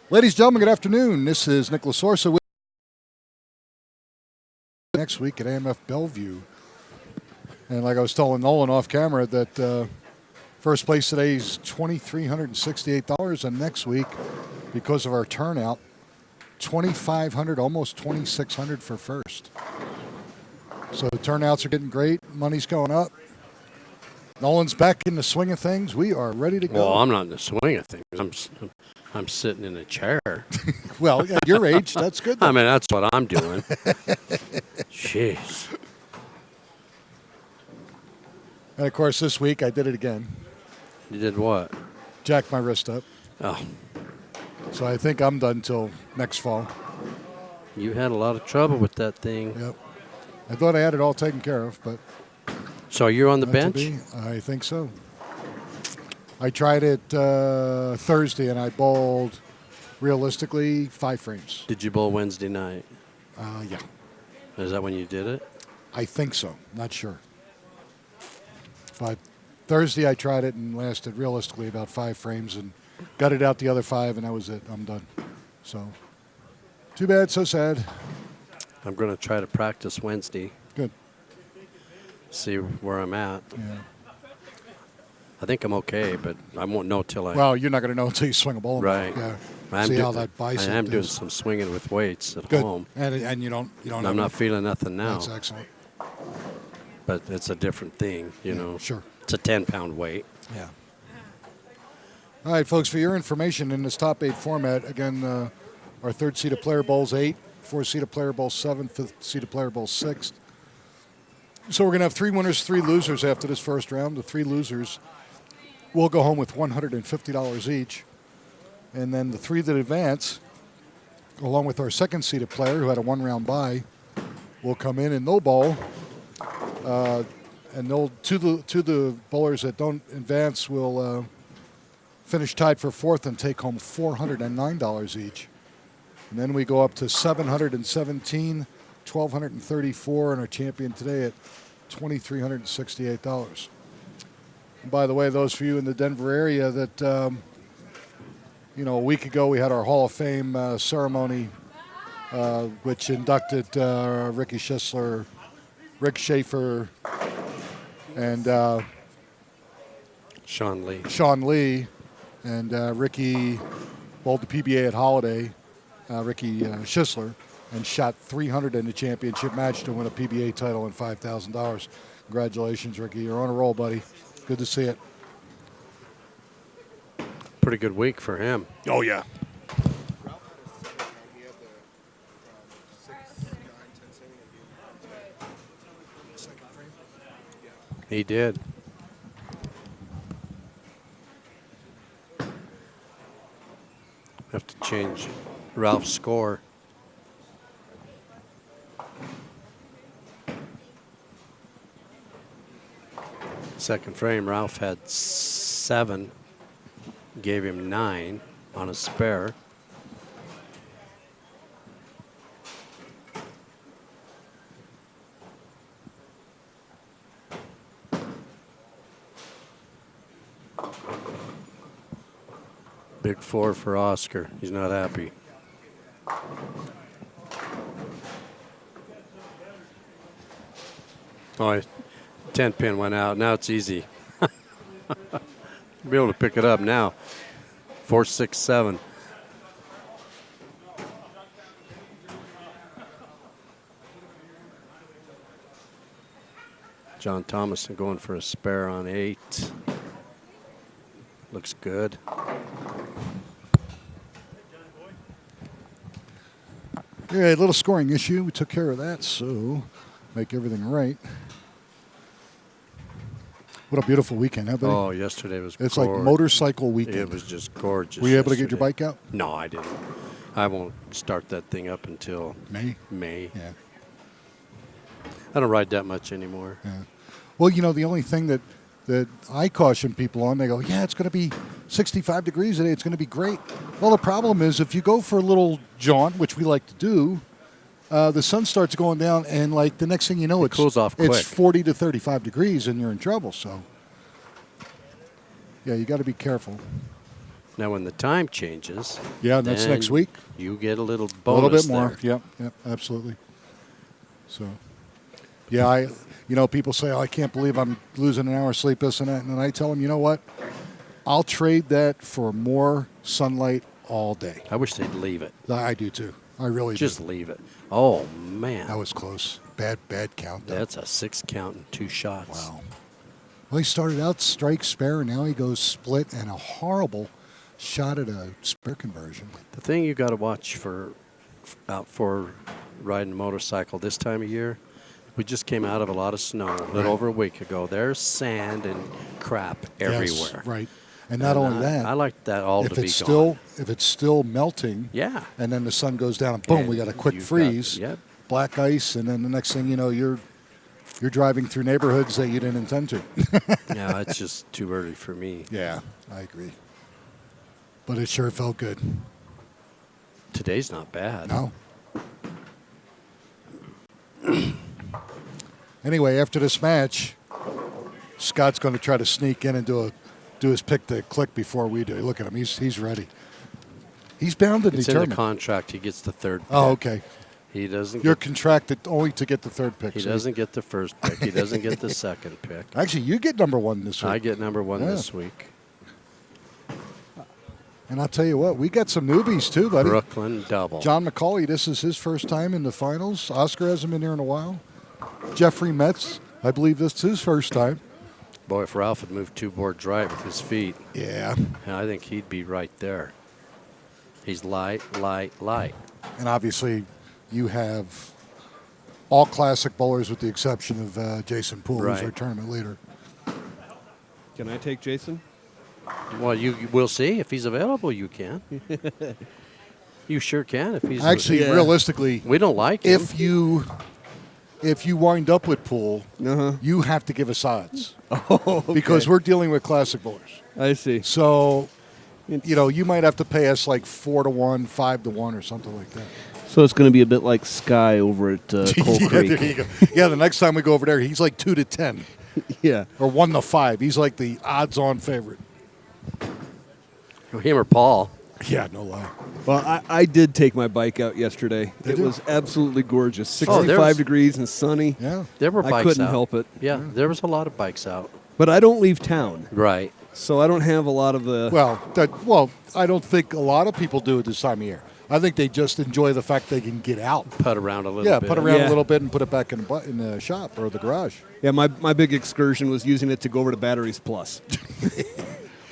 Ladies and gentlemen, good afternoon. This is Nick Lasorsa with next week at AMF Bellevue. And like I was telling Nolan off camera, that first place today is $2,368, and next week, because of our turnout, $2,500, almost $2,600 for first. So the turnouts are getting great. Money's going up. Nolan's back in the swing of things. We are ready to go. Well, I'm not in the swing of things. I'm sitting in a chair. Well, at your age, that's good. I mean, that's what I'm doing. Jeez. And, of course, this week I did it again. You did what? Jacked my wrist up. Oh. So I think I'm done till next fall. You had a lot of trouble with that thing. Yep. I thought I had it all taken care of, but... So you're on the bench? I think so. I tried it Thursday, and I bowled, realistically, 5 frames. Did you bowl Wednesday night? Yeah. Is that when you did it? I think so. Not sure. But Thursday I tried it and lasted realistically about 5 frames and got it out the other 5, and that was it. I'm done. So, too bad, so sad. I'm going to try to practice Wednesday. Good. See where I'm at. Yeah. I think I'm okay, but I won't know till I... Well, you're not going to know until you swing a ball. Right. Yeah. See how that bicep I am doing is. some swinging with weights at Good. home. And you don't. I'm not feeling nothing now. That's excellent. But it's a different thing, you know. Sure. It's a 10-pound weight. Yeah. All right, folks, for your information, in this top 8 format, again, our third seed of player bowls 8, fourth seed of player bowls 7, fifth seed of player bowls 6. So we're going to have 3 winners, 3 losers after this first round. The 3 losers will go home with $150 each. And then the 3 that advance, along with our second seeded player who had a 1-round bye, will come in and no bowl. And they'll to the bowlers that don't advance will finish tied for 4th and take home $409 each. And then we go up to $717, $1,234, and our champion today at $2,368. And by the way, those of you in the Denver area that, a week ago we had our Hall of Fame ceremony, which inducted Ricky Schisler, Rick Schaefer, and Sean Lee, and Ricky bowled the PBA at Holiday, Ricky Schisler, and shot 300 in the championship match to win a PBA title and $5,000. Congratulations, Ricky. You're on a roll, buddy. Good to see it. Pretty good week for him. Oh, yeah. He did. Have to change Ralph's score. Second frame, Ralph had 7, gave him 9 on a spare. Big 4 for Oscar. He's not happy. Oh, 10-pin went out. Now it's easy. Be able to pick it up now. 4, 6, 7. John Thomason going for a spare on 8. Looks good. Yeah, a little scoring issue. We took care of that, so make everything right. What a beautiful weekend, huh, buddy? Oh, yesterday was It's like motorcycle weekend. It was just gorgeous. Were you able to get your bike out? No, I didn't. I won't start that thing up until May. Yeah. I don't ride that much anymore. Yeah. Well, the only thing that I caution people on, they go, yeah, it's going to be 65 degrees today. It's going to be great. Well, the problem is if you go for a little jaunt, which we like to do, the sun starts going down, and like the next thing you know, it cools off quick. It's 40 to 35 degrees, and you're in trouble. So, yeah, you got to be careful. Now, when the time changes, Yeah, that's then next week. You get a little A bonus little bit more. there. Yep, absolutely. So, yeah, people say, "Oh, I can't believe I'm losing an hour of sleep, this and that," and then I tell them, you know what? I'll trade that for more sunlight all day. I wish they'd leave it. I do too. I really Just do. leave it. Oh, man. That was close. Bad count. Though. That's a 6 count and 2 shots. Wow. Well, he started out strike spare, and now he goes split and a horrible shot at a spare conversion. The thing you got to watch out for riding a motorcycle this time of year, we just came out of a lot of snow a little over a week ago. There's sand and crap everywhere. Yes, right. And not only that, I like that all to be gone. If it's still melting, yeah, and then the sun goes down, and boom, and we got a quick freeze, black ice, and then the next thing you know, you're driving through neighborhoods that you didn't intend to. Yeah, it's just too early for me. Yeah, I agree. But it sure felt good. Today's not bad. No. Anyway, after this match, Scott's going to try to sneak in and do his pick to click before we do. Look at him; he's ready. He's bound and It's determined. in the contract. He gets the third pick. Oh, okay. He doesn't. You're contracted only to get the third pick. He doesn't get the first pick. He doesn't get the second pick. Actually, you get number one this week. I get number one this week. And I'll tell you what, we got some newbies too, buddy. Brooklyn double. John McCauley, this is his first time in the finals. Oscar hasn't been here in a while. Jeffrey Metz, I believe this is his first time. Boy, if Ralph had moved 2 boards right with his feet, yeah, I think he'd be right there. He's light. And obviously, you have all classic bowlers with the exception of Jason Poole, who's our tournament leader. Can I take Jason? Well, we'll see. If he's available, you can. You sure can. If he's Actually, realistically, we don't like him. If you wind up with Poole, you have to give us odds. Oh, okay. Because we're dealing with classic bowlers. I see. So, you might have to pay us like 4-1, 5-1, or something like that. So it's going to be a bit like Sky over at Coal Creek. There you go. Yeah, the next time we go over there, he's like 2-10. Yeah. Or 1-5. He's like the odds-on favorite. Him or Paul. Yeah, no lie. Well, I did take my bike out yesterday. It was absolutely gorgeous. 65 degrees and sunny. Yeah. There were bikes out. I couldn't help it. Yeah, there was a lot of bikes out. But I don't leave town. Right. So I don't have a lot of the... Well, I don't think a lot of people do it this time of year. I think they just enjoy the fact they can get out. Put around a little bit. Yeah, put around a little bit and put it back in the shop or the garage. Yeah, my big excursion was using it to go over to Batteries Plus.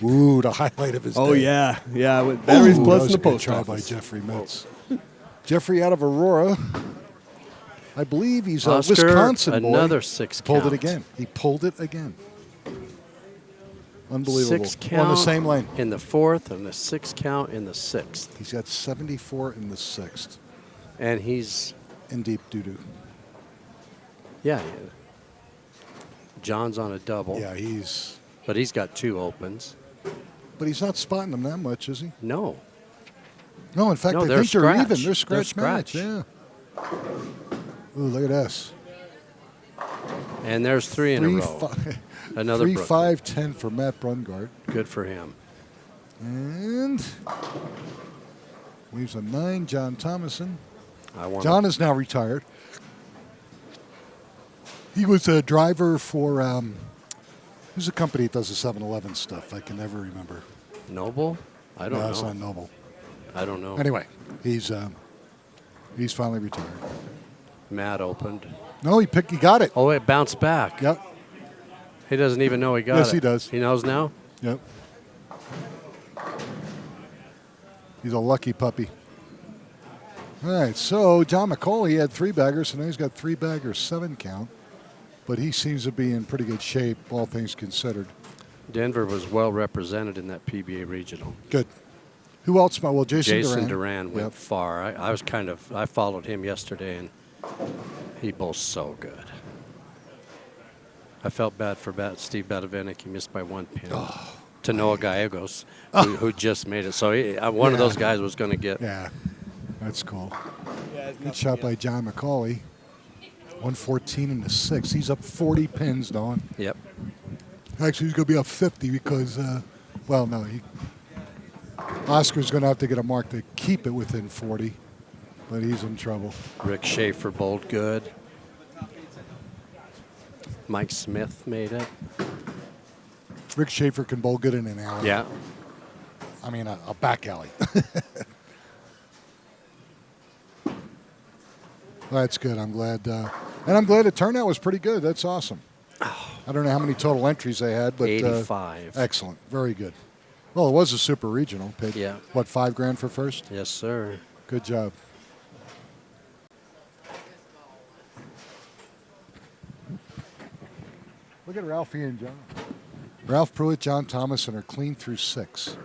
Ooh, the highlight of his day. Oh, yeah. Yeah, with Batteries Plus in the post try office. by Jeffrey Metz. Jeffrey out of Aurora. I believe he's a Oscar, Wisconsin boy. Another 6 count. Pulled it again. He pulled it again. Unbelievable. 6 count on the same lane. in the 4th and the 6 count in the 6th. He's got 74 in the 6th. And he's... in deep doo-doo. Yeah. John's on a double. Yeah, But he's got 2 opens. But he's not spotting them that much, is he? No. No, in fact, No, I they're think they're scratch. even. They're scratch They're match. scratch. Yeah. Ooh, look at this. And there's 3 in a row. Another 3-5-10 for Matt Brungard. Good for him. And leaves a 9, John Thomason. John is now retired. He was a driver for, who's the company that does the 7-Eleven stuff? I can never remember. Noble? I don't know. No, it's not Noble. I don't know. Anyway, he's finally retired. Matt opened. No, he got it. Oh, it bounced back. Yep. He doesn't even know he got it. Yes, he does. He knows now? Yep. He's a lucky puppy. All right, so John McCauley had 3 baggers, so now he's got 3 baggers, 7 count. But he seems to be in pretty good shape, all things considered. Denver was well represented in that PBA regional. Good. Who else? Well, Jason Duran went far. I followed him yesterday, and he bowls so good. I felt bad for Steve Badavinik. He missed by 1 pin. To Noah Gallegos, who just made it. So one of those guys was going to get. Yeah, that's cool. Good shot by John McCauley. 114 in the 6th. He's up 40 pins, Don. Yep. Actually, he's going to be up 50 because, Oscar's going to have to get a mark to keep it within 40, but he's in trouble. Rick Schaefer bowled good. Mike Smith made it. Rick Schaefer can bowl good in an alley. Yeah. I mean, a back alley. Well, that's good. I'm glad. And I'm glad the turnout was pretty good. That's awesome. I don't know how many total entries they had, but 85. Excellent. Very good. Well, it was a super regional. Paid, Yeah. what, $5,000 for first? Yes, sir. Good job. Look at Ralphie and John. Ralph Pruitt, John Thomason are clean through 6.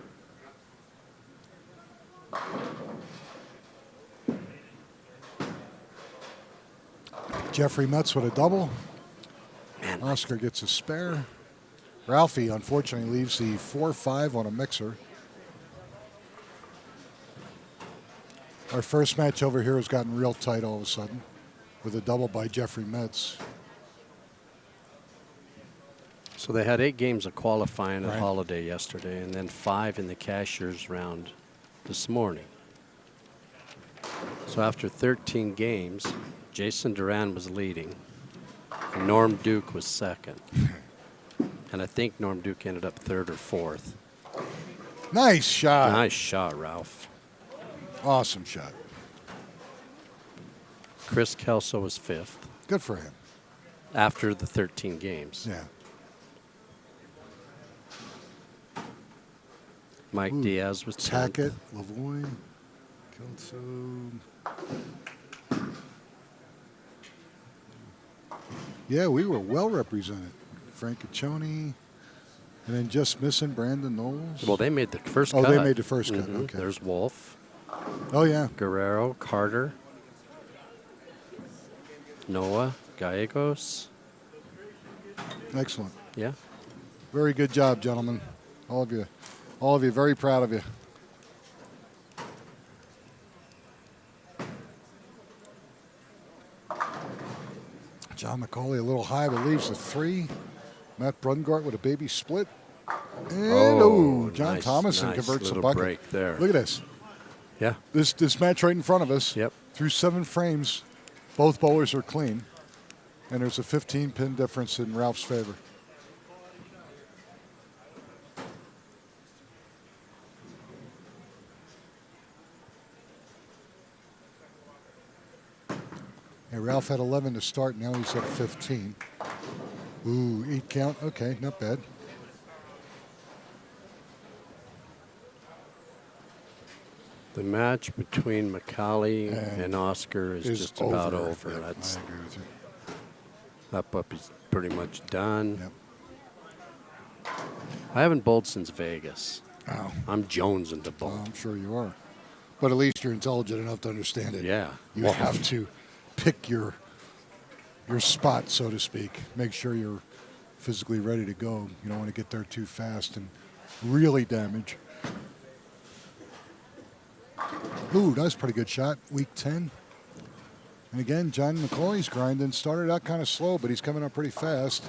Jeffrey Metz with a double. Man, Oscar gets a spare. Ralphie, unfortunately, leaves the 4-5 on a mixer. Our first match over here has gotten real tight all of a sudden with a double by Jeffrey Metz. So they had 8 games of qualifying at Right. Holiday yesterday, and then 5 in the Cashier's round this morning. So after 13 games, Jason Duran was leading, and Norm Duke was second. And I think Norm Duke ended up 3rd or 4th. Nice shot. Nice shot, Ralph. Awesome shot. Chris Kelso was 5th Good for him. after the 13 games. Yeah. Mike Ooh, Diaz was 10th. Tackett, Lavoie, Kelso. Yeah, we were well represented. Frank Caccioni, and then just missing Brandon Knowles. Well, they made the first Oh, cut. they made the first cut. Mhm. Okay. There's Wolf, Oh, yeah. Guerrero, Carter, Noah, Gallegos. Excellent. Yeah. Very good job, gentlemen. All of you. All of you, very proud of you. John McCauley a little high, but leaves the 3. Matt Brungart with a baby split. And, John nice, Thomason nice converts a little bucket. break there. Look at this. Yeah. This match right in front of us. Yep. Through 7 frames, both bowlers are clean. And there's a 15-pin difference in Ralph's favor. Hey, Ralph had 11 to start. Now he's at 15. Ooh, 8 count. Okay, not bad. The match between Macaulay and Oscar is just about over. Yep, That's, I agree with you. that puppy's pretty much done. Yep. I haven't bowled since Vegas. Oh, I'm jonesing to bowl. I'm sure you are. But at least you're intelligent enough to understand it. Yeah. You have to pick your spot, so to speak. Make sure you're physically ready to go. You don't want to get there too fast and really damage. Ooh, that was a pretty good shot. Week 10. And again, John McCauley's grinding. Started out kind of slow, but he's coming up pretty fast.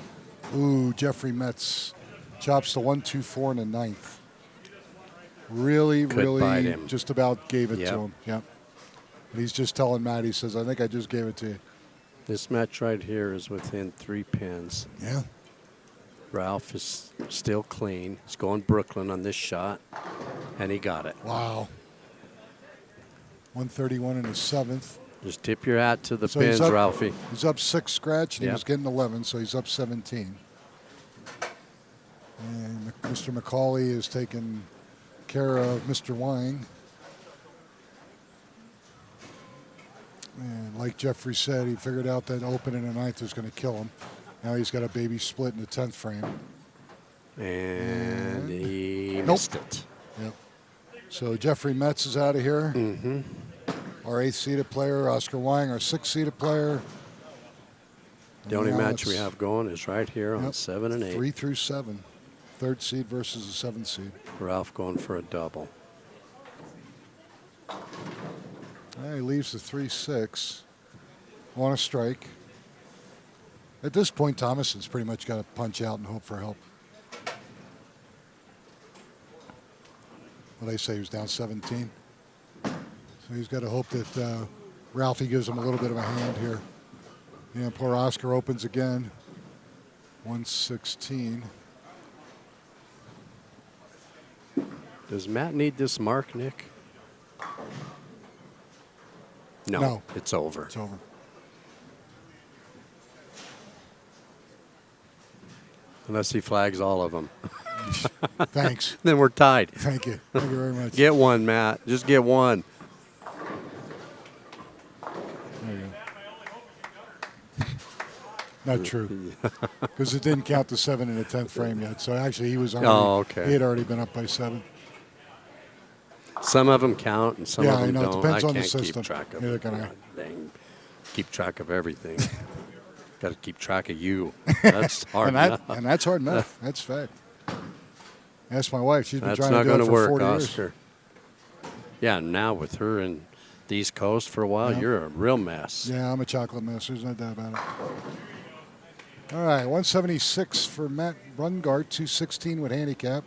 Ooh, Jeffrey Metz chops the 1-2-4 in the 9th. Really, Could bite really him. just about gave it Yep. to him. Yep. And he's just telling Matt, he says, I think I just gave it to you. This match right here is within 3 pins. Yeah. Ralph is still clean. He's going Brooklyn on this shot, and he got it. Wow. 131 in the 7th. Just tip your hat to the So pins, he's up, Ralphie. He's up 6 scratch, and he Yep. was getting 11, so he's up 17. And Mr. McCauley is taking care of Mr. Wang. And like Jeffrey said, he figured out that open in the 9th was going to kill him. Now he's got a baby split in the 10th frame. And he Nope. missed it. Yep. So Jeffrey Metz is out of here. Mm-hmm. Our 8th-seeded player, Oscar Wang, our 6th-seeded player. The only Now match we it's- have going is right here on Yep. 7 and 8. 3 through 7. 3rd seed versus the 7th seed. Ralph going for a double. He leaves the 3-6 on a strike. At this point, Thomason's pretty much got to punch out and hope for help. Well, they say he was down 17. So he's got to hope that Ralphie gives him a little bit of a hand here. And poor Oscar opens again. 116. Does Matt need this mark, Nick? No. It's over. It's over. Unless he flags all of them. Thanks. Then we're tied. Thank you. Thank you very much. Get one, Matt. Just get one. There you go. Not true. Because it didn't count the 7 in the 10th frame yet. So actually he was already, he had already been up by 7. Some of them count and some of them I know. don't. It depends I on the can't system. keep track of Neither it. can I. Dang. Keep track of everything. Got to keep track of you. That's hard enough. And that's hard enough. That's fact. Ask my wife. She's been That's trying not to do going it to for work, 40 Oscar. years. Yeah, now with her in the East Coast for a while, you're a real mess. Yeah, I'm a chocolate mess. There's no doubt about it. All right, 176 for Matt Brungart, 216 with handicap.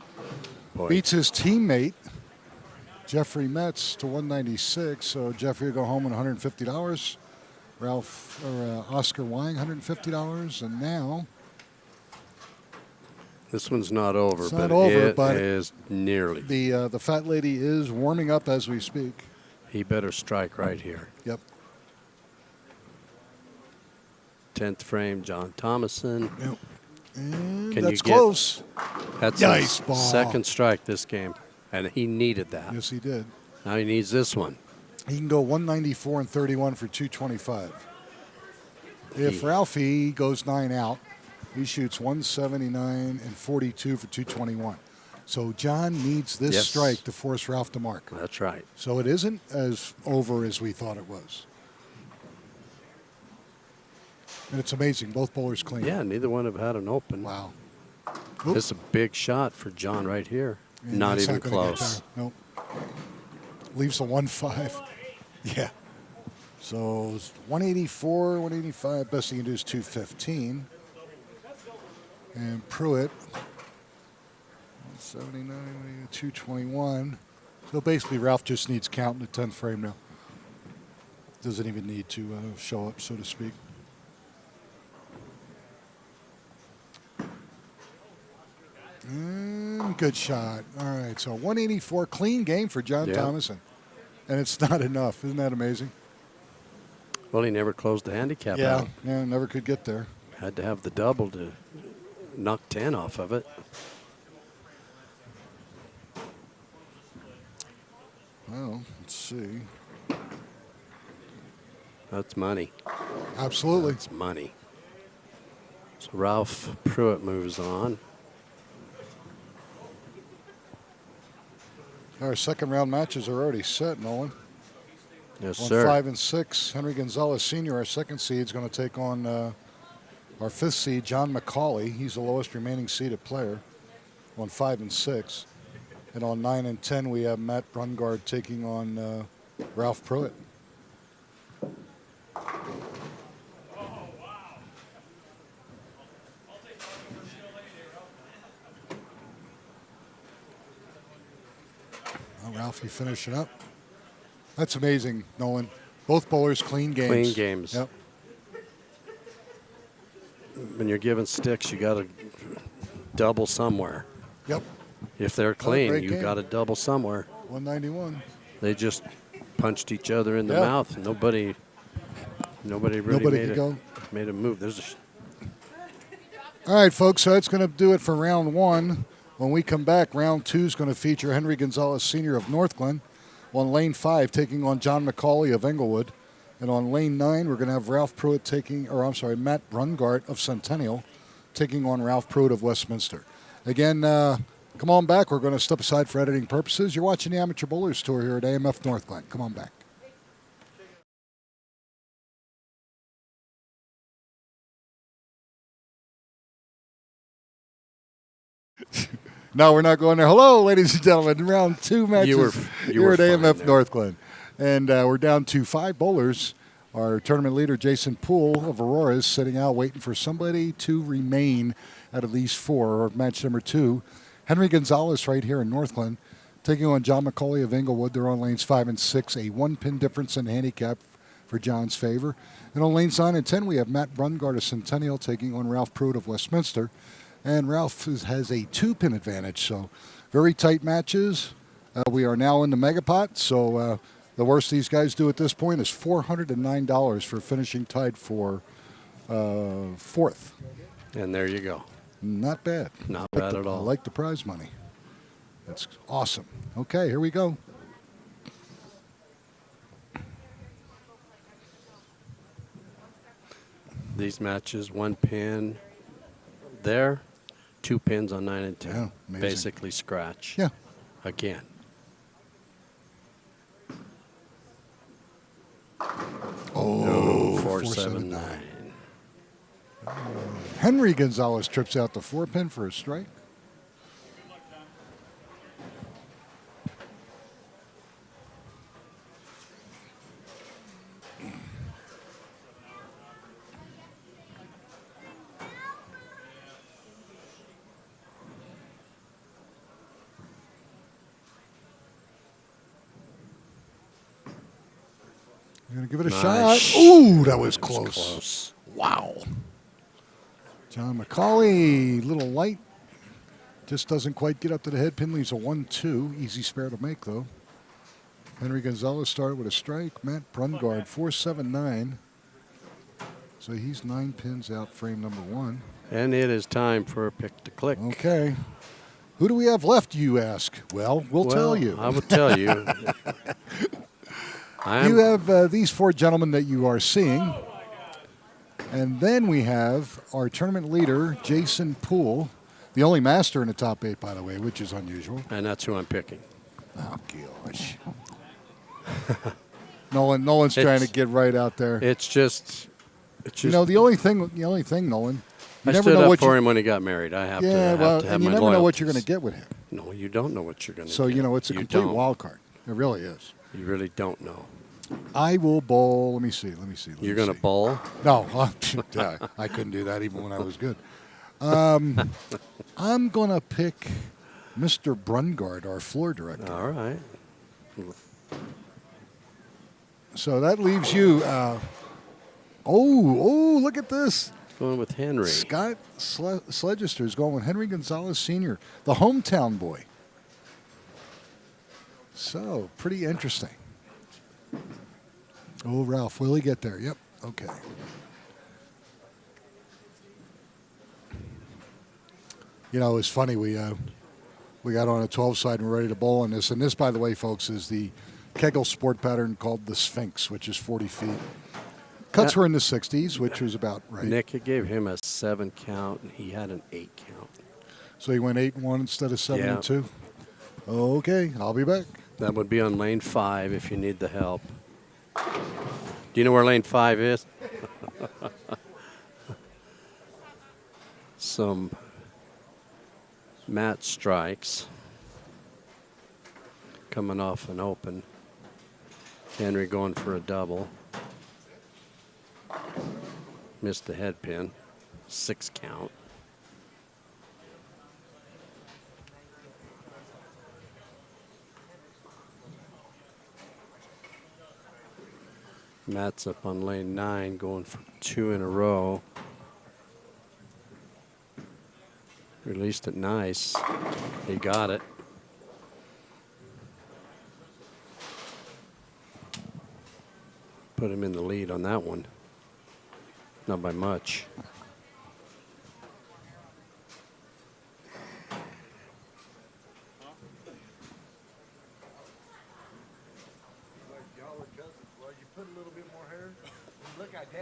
Boy. Beats his teammate, Jeffrey Metz, to 196. So Jeffrey will go home with $150. Oscar Wang, $150. And now... This one's not over, It's not over, but it is nearly. The fat lady is warming up as we speak. He better strike right here. Yep. 10th frame, John Thomason. Yep. And Can that's you get- close. That's Nice his ball. second strike this game, and he needed that. Yes, he did. Now he needs this one. He can go 194 and 31 for 225. If Ralphie goes 9 out, he shoots 179 and 42 for 221. So John needs this strike to force Ralph to mark. That's right. So it isn't as over as we thought it was. And it's amazing. Both bowlers clean. Yeah, neither one have had an open. Wow. This is a big shot for John right here. And Not that's even gonna get close. there. Nope. Leaves a 1-5. Yeah. So it's 184, 185. Best he can do is 215. And Pruitt, 179, 221. So basically, Ralph just needs count in the 10th frame now. Doesn't even need to show up, so to speak. And good shot. All right, so 184, clean game for John Thomason. And it's not enough. Isn't that amazing? Well, he never closed the handicap out. Yeah, never could get there. Had to have the double to knock 10 off of it. Well, let's see. That's money. Absolutely. That's money. So Ralph Pruitt moves on. Our second round matches are already set, Nolan. Yes, On sir. 5 and 6, Henry Gonzalez Sr., our second seed, is going to take on our fifth seed, John McCauley. He's the lowest remaining seeded player on 5 and 6. And on 9 and 10, we have Matt Brungard taking on Ralph Pruitt. Ralphie finishing up. That's amazing, Nolan. Both bowlers clean games. Clean games. Yep. When you're given sticks, you got to double somewhere. Yep. If they're clean, great you game. got to double somewhere. 191. They just punched each other in the Yeah. mouth. Nobody really could made a move. There's All right, folks, so that's going to do it for round 1. When we come back, round 2 is going to feature Henry Gonzalez Sr. of Northglenn on lane 5 taking on John McCauley of Englewood. And on lane 9, we're going to have Matt Brungart of Centennial taking on Ralph Pruitt of Westminster. Again, come on back. We're going to step aside for editing purposes. You're watching the Amateur Bowlers Tour here at AMF Northglenn. Come on back. No, we're not going there. Hello, ladies and gentlemen. Round 2 matches You here were at fine AMF there. Northglenn. And we're down to 5 bowlers. Our tournament leader, Jason Poole of Aurora, is sitting out waiting for somebody to remain at least 4, or match number 2. Henry Gonzalez right here in Northglenn taking on John McCauley of Inglewood. They're on lanes 5 and 6, a 1-pin difference in handicap for John's favor. And on lanes 9 and 10, we have Matt Brungard of Centennial taking on Ralph Pruitt of Westminster. And Ralph has a 2-pin advantage, so very tight matches. We are now in the Megapot, so the worst these guys do at this point is $409 for finishing tied for 4th. And there you go. Not bad. Not bad at all. I like the prize money. That's awesome. Okay, here we go. These matches, 1 pin there, 2 pins on 9 and 10. Yeah, amazing. Basically scratch. Yeah. Again. Oh, 479. Henry Gonzalez trips out the 4-pin for a strike. You're going to give it a Nice. shot. Ooh, that was That was close. close. Wow. John McCauley, little light. Just doesn't quite get up to the head pin. Leaves a 1-2. Easy spare to make, though. Henry Gonzalez started with a strike. Matt Brungard, 479. So he's 9 pins out, frame number 1. And it is time for a pick to click. Okay. Who do we have left, you ask? Well, we'll tell you. I will tell you. You have these 4 gentlemen that you are seeing. And then we have our tournament leader, Jason Poole, the only master in the top 8, by the way, which is unusual. And that's who I'm picking. Oh, gosh. Nolan's trying to get right out there. It's just. You know, the only thing, Nolan, you I never stood know up what for him when he got married. I have to have and you my never know what you're going loyalties. to get with him. No, you don't know what you're going to get. So, you know, it's a You complete don't. wild card. It really is. You really don't know. I will bowl. Let me see. You're going to bowl? No, I couldn't do that even when I was good. I'm going to pick Mr. Brungard, our floor director. All right. So that leaves you. Look at this. Going with Henry. Scott Sledgester is going with Henry Gonzalez Sr., the hometown boy. So, pretty interesting. Oh, Ralph, will he get there? Yep. Okay. You know, it's funny. We got on a 12 side and we're ready to bowl on this. And this, by the way, folks, is the Kegel sport pattern called the Sphinx, which is 40 feet. Cuts were in the 60s, which was about right. Nick, it gave him a 7 count, and he had an 8 count. So he went 8-1 instead of 7-2. Yeah. Okay, I'll be back. That would be on lane 5 if you need the help. Do you know where lane 5 is? Some mat strikes coming off an open. Henry going for a double. Missed the head pin. 6 count. Matt's up on lane 9, going for 2 in a row. Released it nice. He got it. Put him in the lead on that one. Not by much.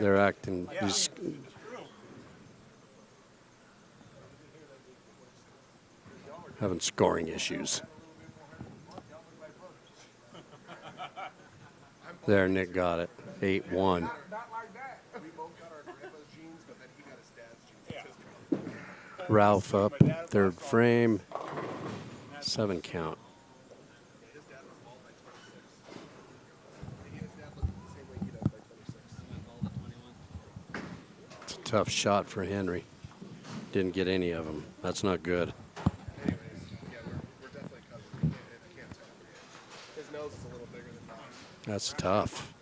They're acting having scoring issues. There, Nick got it. 8-1. Ralph up, 3rd frame, 7 count. It's a tough shot for Henry. Didn't get any of them. That's not good. That's tough.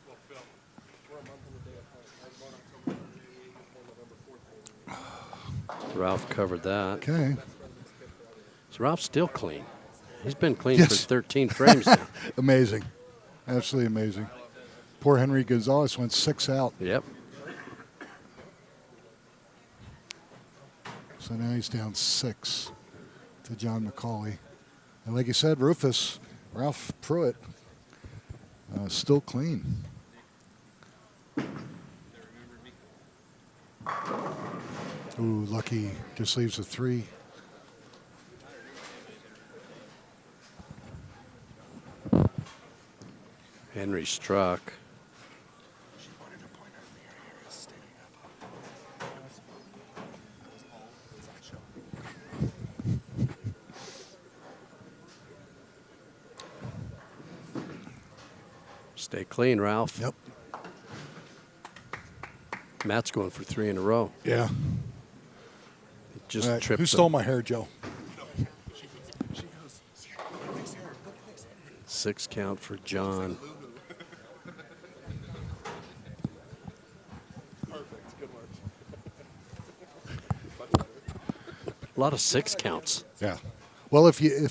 Ralph covered that. Okay. So Ralph's still clean. He's been clean Yes. for 13 frames now. Amazing. Absolutely amazing. Poor Henry Gonzalez went 6 out. Yep. So now he's down 6 to John McCauley. And like you said, Ralph Pruitt, still clean. Ooh, lucky. Just leaves a 3. Henry struck. Stay clean, Ralph. Yep. Matt's going for 3 in a row. Yeah. Just All right, tripped. who stole my hair, Joe? 6 count for John. A lot of 6 counts. Yeah. Well, if you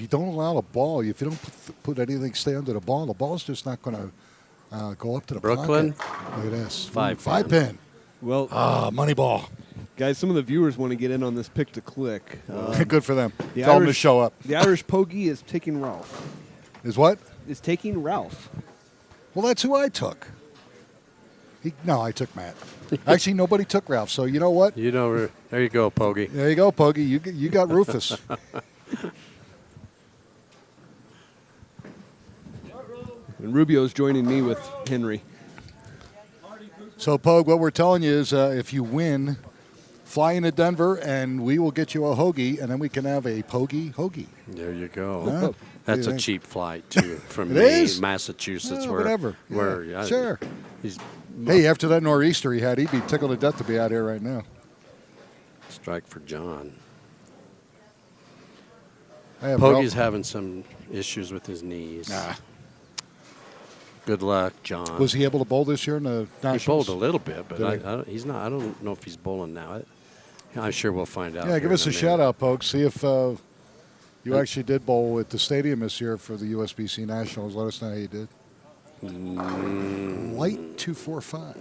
don't allow the ball, if you don't put anything stay under the ball's just not going to go up to the Brooklyn. pocket. Look at this. 5 5 pin. Well, Money ball. guys, some of the viewers want to get in on this pick to click. Good for them. The Tell them to show up. The Irish Pogie is taking Ralph. Is what? Is taking Ralph. Well, that's who I took. No, I took Matt. Actually, nobody took Ralph. So you know what? You know, there you go, Pogie. There you go, Pogie. You got Rufus. And Rubio's joining me with Henry. So, Pogue, what we're telling you is if you win, fly into Denver, and we will get you a hoagie, and then we can have a Pogie hoagie. There you go. Huh? That's Yeah. a cheap flight too from It Maine, is? Massachusetts, Oh, where whatever. where Yeah, sure. He's Hey, after that nor'easter he had, he'd be tickled to death to be out here right now. strike for John. I have Pogie's having some issues with his knees. Nah. Good luck, John. Was he able to bowl this year in the He Nationals? bowled a little bit, but Did he? he's not. I don't know if he's bowling now. I'm sure we'll find out. Yeah, here give in us a minute. shout out, Pogue. See if you actually did bowl at the stadium this year for the USBC Nationals. Let us know how you did. White 245.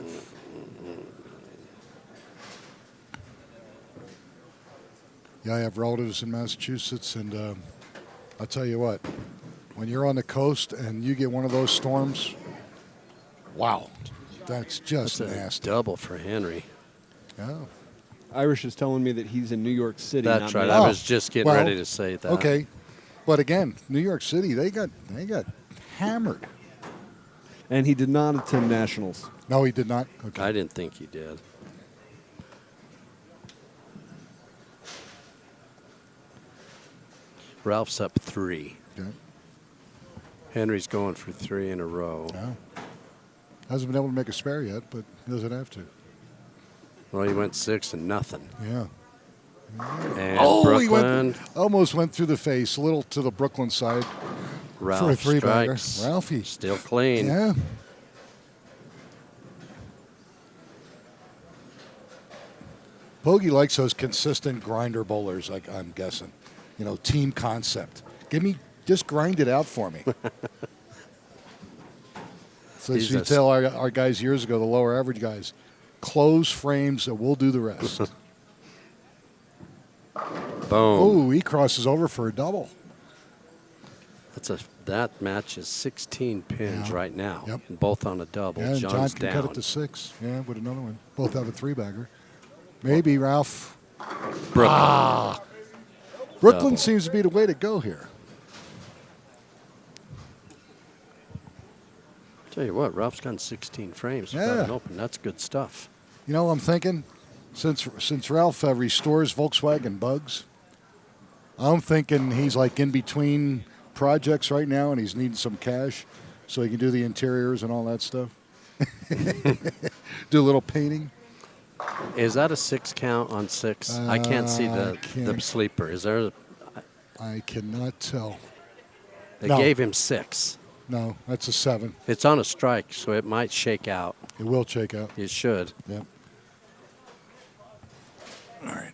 Yeah, I have relatives in Massachusetts, and I'll tell you what, when you're on the coast and you get one of those storms, wow, that's just That's a nasty. double for Henry. Yeah. Irish is telling me that he's in New York City. That's not right. Maine. I Oh, was just getting well, ready to say that. Okay, but again, New York City, they got hammered. And he did not attend Nationals. No, he did not. Okay. I didn't think he did. Ralph's up 3. Okay. Henry's going for 3 in a row. Yeah. Hasn't been able to make a spare yet, but he doesn't have to. Well, he went 6 and nothing. Yeah. And he Brooklyn, almost went through the face, a little to the Brooklyn side Ralph for a three-bagger. strikes. Ralphie. Still clean. Yeah. Bogey likes those consistent grinder bowlers, like I'm guessing. You know, team concept. Just grind it out for me. So as He's you a- tell our guys years ago, the lower average guys, close frames and we'll do the rest. Boom. Oh, he crosses over for a double. That match is 16 pins Yeah. right now. Yep. Both on a double. Yeah, and John John's can down. cut it to 6. Yeah, with another one. Both have a three-bagger. Maybe Ralph. Brooklyn. Brooklyn Double. seems to be the way to go here. Tell you what, Ralph's gotten 16 frames Yeah. without an open. That's good stuff. You know, I'm thinking, since Ralph restores Volkswagen Bugs, I'm thinking he's like in between projects right now, and he's needing some cash so he can do the interiors and all that stuff. Do a little painting. Is that a 6 count on 6? I can't see the can't. sleeper. Is there? I cannot tell. They No. gave him 6. No, that's a 7. It's on a strike, so it might shake out. It will shake out. It should. Yep. All right.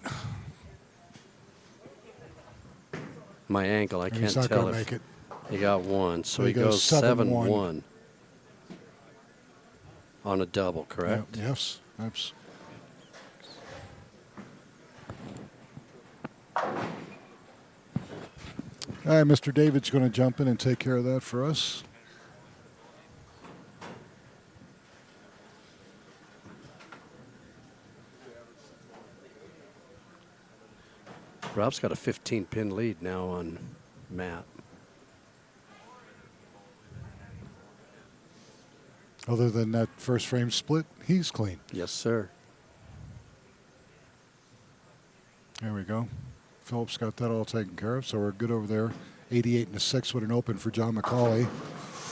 My angle, I And can't he's not tell going to if make it. he got 1. So he he goes goes 7-1. 7-1 on a double, correct? Yep. Yes. That's. All right, Mr. David's going to jump in and take care of that for us. Ralph's got a 15-pin lead now on Matt. Other than that first frame split, he's clean. Yes, sir. There we go. Phillips got that all taken care of, so we're good over there. 88 and a 6 with an open for John McCauley.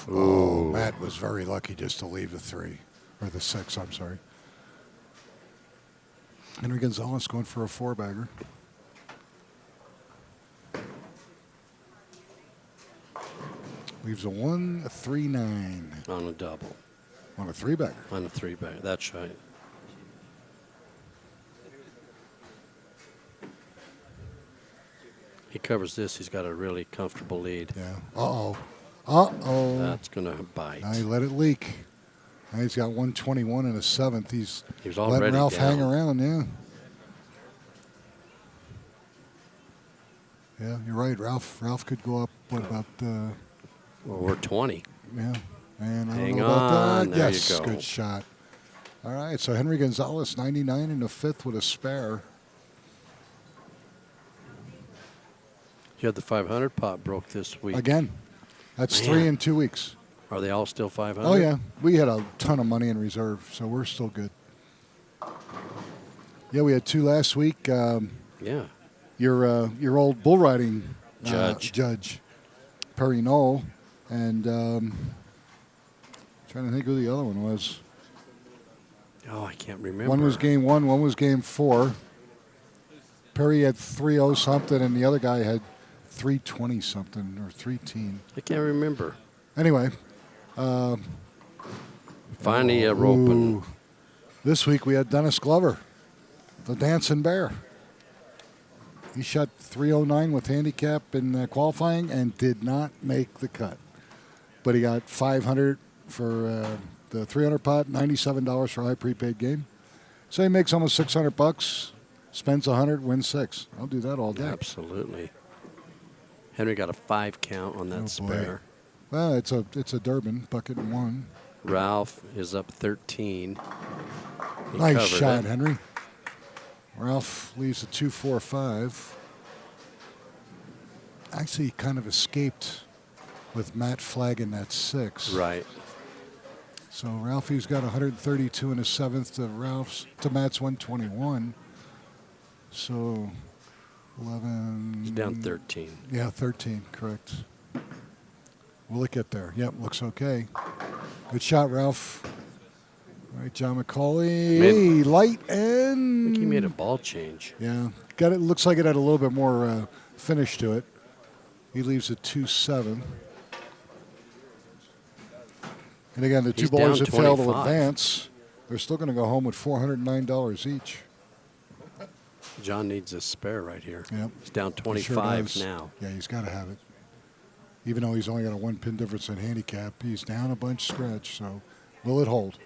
Oh, Matt was very lucky just to leave the 3, or the 6, I'm sorry. Henry Gonzalez going for a 4-bagger. Leaves a 1, a 3, 9. On a double. On a 3-bagger. On a 3-bagger. That's right. He covers this. He's got a really comfortable lead. Yeah. Uh-oh. Uh-oh. That's going to bite. Now he let it leak. Now he's got 121 and a 7th. He was already letting Ralph down. hang around, yeah. Yeah, you're right. Ralph could go up, what, about... well, we're 20. Yeah. And I don't Hang know about on. that. There Yes, you go. good shot. All right, so Henry Gonzalez, 99 in the 5th with a spare. You had the 500 pot broke this week. Again. That's Man. 3 in 2 weeks. Are they all still 500? Oh, yeah. We had a ton of money in reserve, so we're still good. Yeah, we had 2 last week. Yeah. Your old bull riding Judge. Perry Knoll, and trying to think who the other one was. Oh, I can't remember. One was game 1, one was game 4. Perry had 3-0 something, and the other guy had 320 something or 3-teen. I can't remember. Anyway. Finally, a roping. This week we had Dennis Glover, the Dancing Bear. He shot 309 with handicap in qualifying and did not make the cut. But he got 500 for the 300 pot, $97 for a high prepaid game. So he makes almost $600, spends 100, wins 6. I'll do that all day. Absolutely. Henry got a 5 count on that spare. Well, it's a Durban, bucket and 1. Ralph is up 13. He Nice shot, it. Henry. Ralph leaves a 2-4-5. Actually, he kind of escaped with Matt flagging that 6. Right. So Ralphie's got 132 in his 7th to Matt's 121. So 11. He's down 13. Yeah, 13, correct. Will it get there? Yep, looks okay. Good shot, Ralph. All right, John McCauley. Light and. I think he made a ball change. Yeah, got it. Looks like it had a little bit more finish to it. He leaves a 2-7. And again, the two He's boys down that failed to 25. advance, they're still going to go home with $409 each. John needs a spare right here. Yep. He's down He sure 25 does. now. Yeah, he's got to have it. Even though he's only got a 1-pin difference in handicap, he's down a bunch scratch. So, will it hold?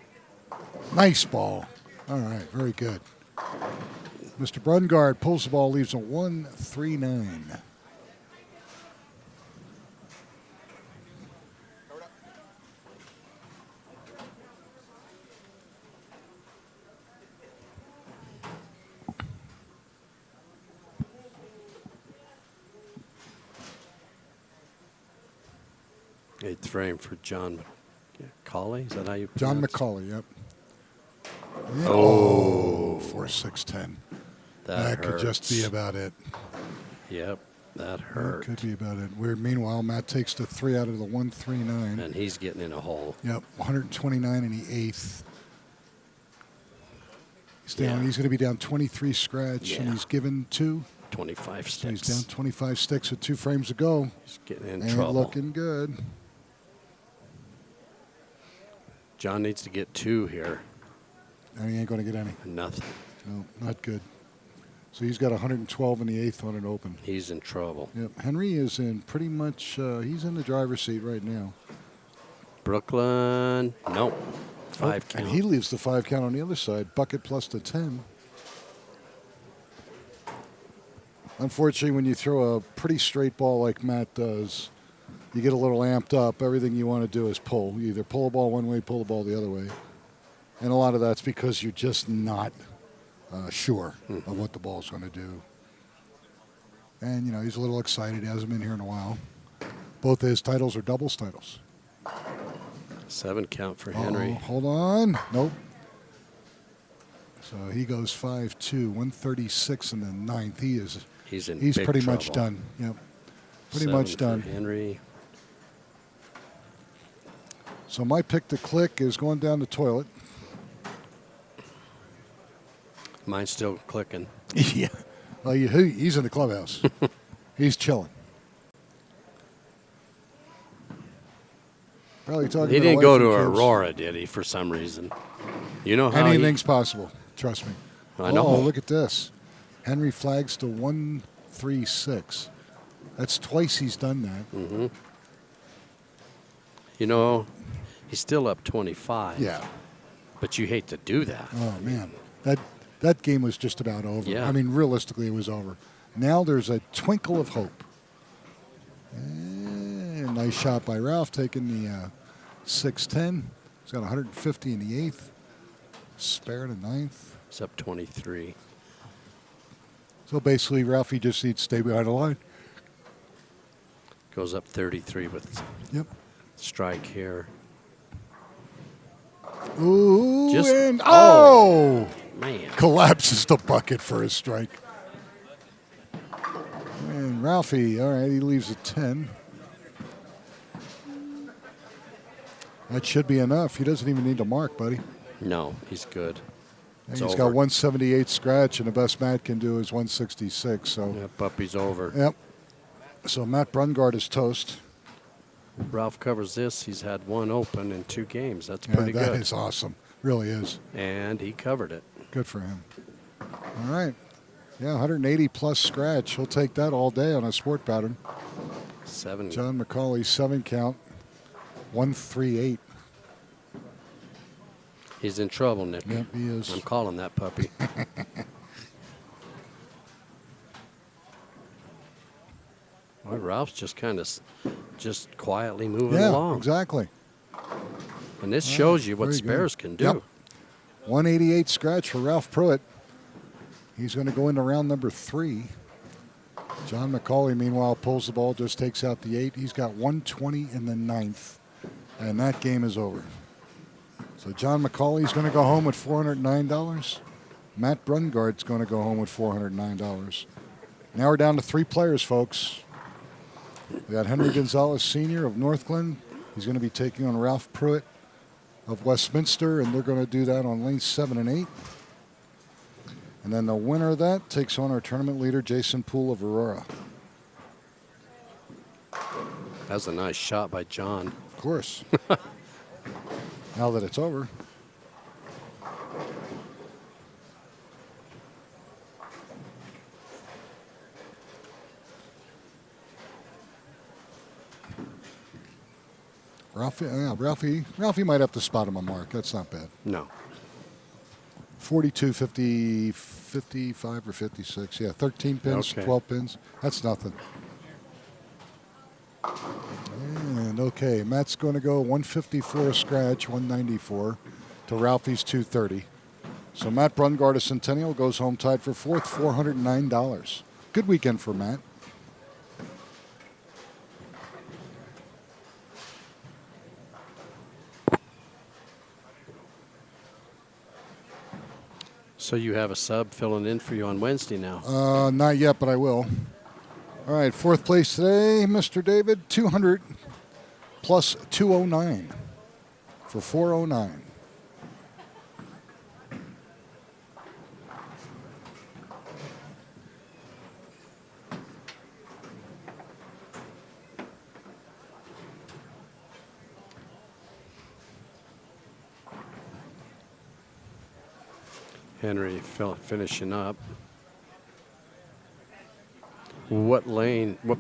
Nice ball. All right, very good. Mr. Brungard pulls the ball, leaves a 1-3-9. Eighth frame for John McCauley. Is that how you John pronounce it? McCauley, yep. Yeah. Oh, 4-6-10. That could just be about it. Yep, that That hurt. could be about it. Weird. Meanwhile, Matt takes the 3 out of the 1-3-9. And he's getting in a hole. Yep, 129 in the 8th. He's down. Yeah. He's going to be down 23 scratch, and Yeah. he's given 2. 25 So he's sticks. down 25 sticks with 2 frames to go. He's getting in And trouble. looking good. John needs to get 2 here. And he ain't going to get any. Nothing. No, not good. So he's got 112 in the 8th on an open. He's in trouble. Yep. Henry is in pretty much, he's in the driver's seat right now. Brooklyn, nope. 5 count. And he leaves the 5 count on the other side. Bucket plus the 10. Unfortunately, when you throw a pretty straight ball like Matt does, you get a little amped up. Everything you want to do is pull. You either pull the ball one way, pull the ball the other way. And a lot of that's because you're just not sure of what the ball's going to do. And, you know, he's a little excited. He hasn't been here in a while. Both of his titles are doubles titles. 7 count for Henry. Hold on. Nope. So he goes 5-2, 136 in the 9th. He's big pretty trouble. much done. Yep. Pretty 7 much done. for Henry. So my pick to click is going down the toilet. Mine's still clicking. Yeah. Well, he's in the clubhouse. He's chilling. Probably talking. He to didn't the go wife to and kids. Aurora, did he, for some reason? You know how Anything's possible. Trust me. I know. Oh, look at this. Henry flags to 136. That's twice he's done that. Mm-hmm. You know, he's still up 25. Yeah. But you hate to do that. Oh, man. That game was just about over. Yeah. I mean, realistically, it was over. Now there's a twinkle of hope. And nice shot by Ralph, taking the 6-10. He's got 150 in the 8th. Spare in the 9th. He's up 23. So basically, Ralphie just needs to stay behind the line. Goes up 33 with Yep. strike here. Ooh, Just- and oh. Man. collapses the bucket for his strike. And Ralphie, all right, he leaves at 10. That should be enough. He doesn't even need to mark, buddy. No, he's good. And It's he's over. got 178 scratch, and the best Matt can do is 166. So, Yeah, puppy's over. yep. So Matt Brungard is toast. Ralph covers this. He's had 1 open in 2 games. That's Yeah, pretty that good. is awesome. Really is. And he covered it. Good for him. All right. Yeah, 180 plus scratch. He'll take that all day on a sport pattern. 7. John McCauley, 7 count, 138. He's in trouble, Nick. Yep, he is. I'm calling that puppy. Well, Ralph's just kind of just quietly moving Yeah, along. exactly. And this shows you what very good. spares can do. Yep. 188 scratch for Ralph Pruitt. He's going to go into round number 3. John McCauley, meanwhile, pulls the ball, just takes out the 8. He's got 120 in the 9th, and that game is over. So John McCauley's going to go home with $409. Matt Brungard's going to go home with $409. Now we're down to 3 players, folks. We got Henry Gonzalez Sr. of Northglenn. He's going to be taking on Ralph Pruitt of Westminster, and they're going to do that on lanes 7 and 8. And then the winner of that takes on our tournament leader, Jason Poole of Aurora. That's a nice shot by John. Of course. Now that it's over. Ralphie might have to spot him a mark. That's not bad. No. 42, 50, 55 or 56. Yeah, 13 pins, Okay. 12 pins. That's nothing. And okay, Matt's going to go 154 scratch, 194 to Ralphie's 230. So Matt Brungard of Centennial goes home tied for 4th, $409. Good weekend for Matt. So you have a sub filling in for you on Wednesday now. Not yet, but I will. All right, 4th place today, Mr. David, 200 plus 209 for 409. Henry finishing up. What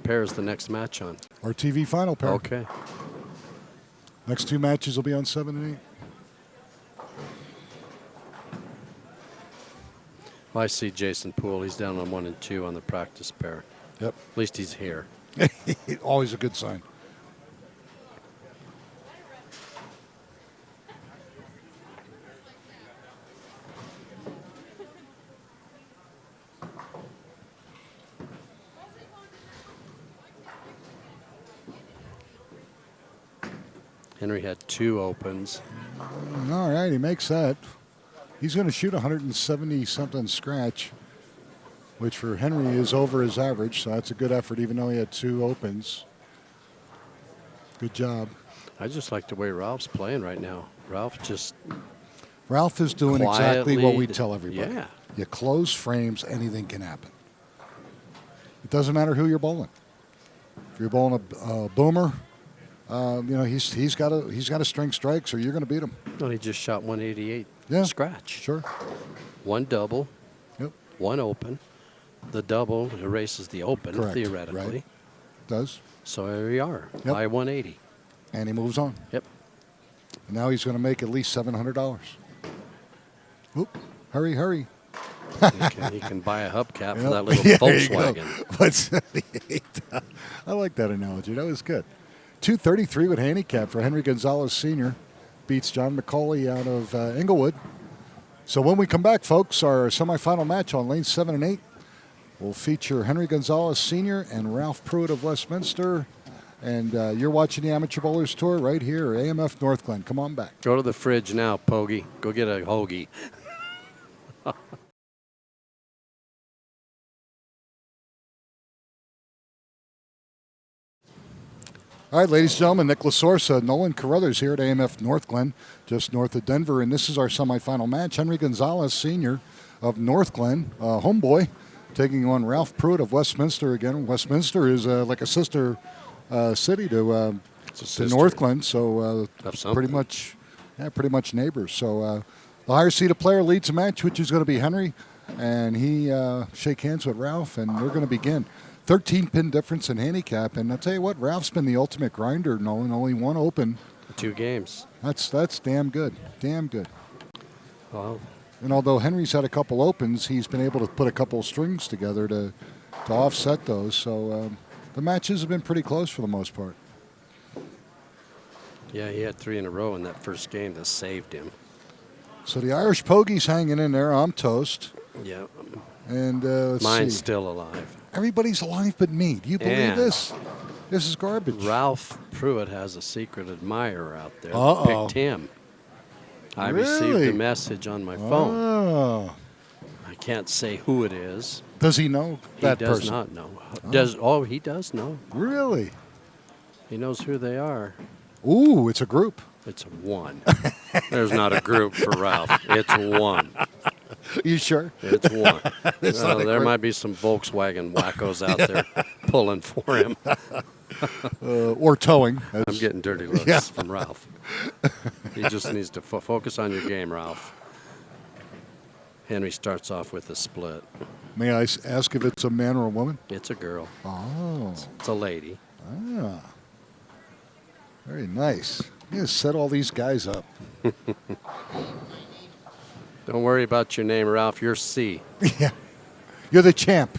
pair is the next match on? Our TV final pair. Okay. Next 2 matches will be on 7 and 8. Well, I see Jason Poole. He's down on 1 and 2 on the practice pair. Yep. At least he's here. Always a good sign. Henry had 2 opens. All right, he makes that. He's going to shoot 170-something scratch, which for Henry is over his average, so that's a good effort, even though he had 2 opens. Good job. I just like the way Ralph's playing right now. Ralph is doing exactly what we quietly- tell everybody. Yeah. You close frames, anything can happen. It doesn't matter who you're bowling. If you're bowling a boomer, he's got to string strikes, or you're going to beat him. Well, he just shot 188 scratch. Sure. 1 double, Yep. 1 open. The double erases the open, Correct. theoretically. Right. Does. So here we are, Yep. by 180. And he moves on. Yep. And now he's going to make at least $700. Oop. Hurry. He can buy a hubcap for Yep. that little Yeah, there you go. Volkswagen. But 78. I like that analogy. That was good. 233 with handicap for Henry Gonzalez Sr. Beats John McCauley out of Inglewood. So when we come back, folks, our semifinal match on lanes 7 and 8 will feature Henry Gonzalez Sr. and Ralph Pruitt of Westminster. And you're watching the Amateur Bowlers Tour right here, AMF Northglenn. Come on back. Go to the fridge now, Pogie. Go get a hoagie. All right, ladies and gentlemen, Nick Lasorsa, Nolan Carruthers here at AMF Northglenn, just north of Denver, and this is our semifinal match. Henry Gonzalez Sr. of Northglenn, homeboy, taking on Ralph Pruitt of Westminster again. Westminster is like a sister city to Northglenn, so pretty much neighbors. So the higher seeded player leads the match, which is going to be Henry, and he shake hands with Ralph, and we're going to begin. 13-pin difference in handicap, and I'll tell you what, Ralph's been the ultimate grinder, Nolan. Only 1 open. 2 games. That's damn good. Damn good. Well, And although Henry's had a couple opens, he's been able to put a couple strings together to offset those. So the matches have been pretty close for the most part. yeah, he had 3 in a row in that first game that saved him. So the Irish Pogie's hanging in there. I'm toast. Yeah. And let's Mine's see. still alive. Everybody's alive but me. Do you believe And this? This is garbage. Ralph Pruitt has a secret admirer out there. Uh-oh. Picked him. I Really? received a message on my phone. Oh. I can't say who it is. Does he know that he does person? not know. He does know. Really? He knows who they are. Ooh, it's a group. It's 1. There's not a group for Ralph. It's 1. You sure? It's 1. It's not a There group. might be some Volkswagen wackos out there pulling for him. Or towing. I'm getting dirty looks Yeah. from Ralph. He just needs to focus on your game, Ralph. Henry starts off with a split. May I ask if it's a man or a woman? It's a girl. Oh. It's a lady. Ah. Very nice. You just set all these guys up. Don't worry about your name, Ralph. You're C. Yeah. You're the champ.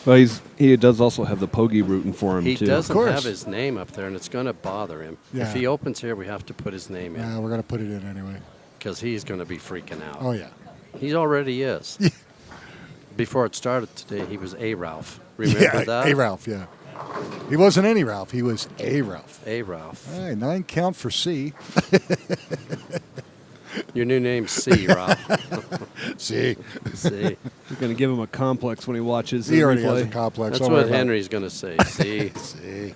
Well, he does also have the Pogie rooting for him, He too. doesn't course. have his name up there, and it's going to bother him. Yeah. If he opens here, we have to put his name in Yeah, we're going to put it in anyway. because he's going to be freaking out. Oh, yeah. He already is. Before it started today, he was A. Ralph. Remember that? A Ralph, yeah. He wasn't any Ralph. He was A Ralph. A. Ralph. All right, 9 count for C. Your new name's C, Ralph. C. C. You're going to give him a complex when he watches He the already has a replay. complex. That's Don't worry what about Henry's going to say. C. it. C.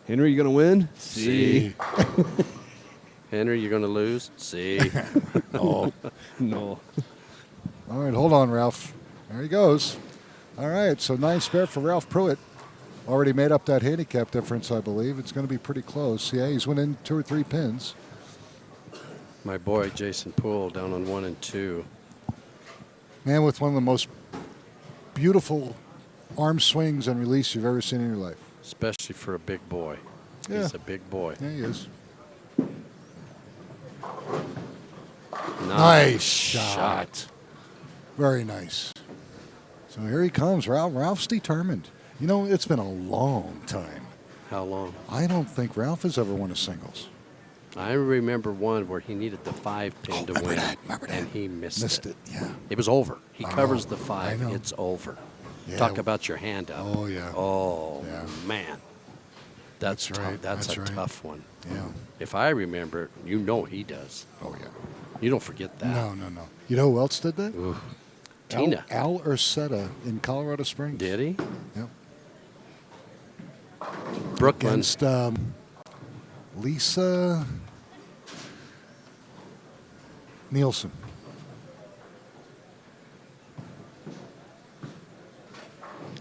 Henry, you going to win? C. Henry, you're going to lose? C. Oh. No. All right, hold on, Ralph. There he goes. All right, so 9 spare for Ralph Pruitt. Already made up that handicap difference, I believe. It's going to be pretty close. Yeah, he's winning 2 or 3 pins. My boy Jason Poole down on 1 and 2. Man with one of the most beautiful arm swings and release you've ever seen in your life. Especially for a big boy. Yeah. He's a big boy. Yeah, he is. Nice shot. Very nice. So here he comes. Ralph's determined. You know, it's been a long time. How long? I don't think Ralph has ever won a singles. I remember one where he needed the 5-pin to win, Remember that. and he missed it. Yeah. It was over. He I covers know. the 5. I know. It's over. Yeah. Talk about your hand up. Oh, yeah. Oh, Yeah. man. That's That's tough. right. That's That's a right. tough one. Yeah. If I remember, you know he does. Oh, yeah. You don't forget that. No. You know who else did that? Ooh. Tina. Al Ursetta in Colorado Springs. Did he? Yep. Brooklyn. Against Lisa Nielsen.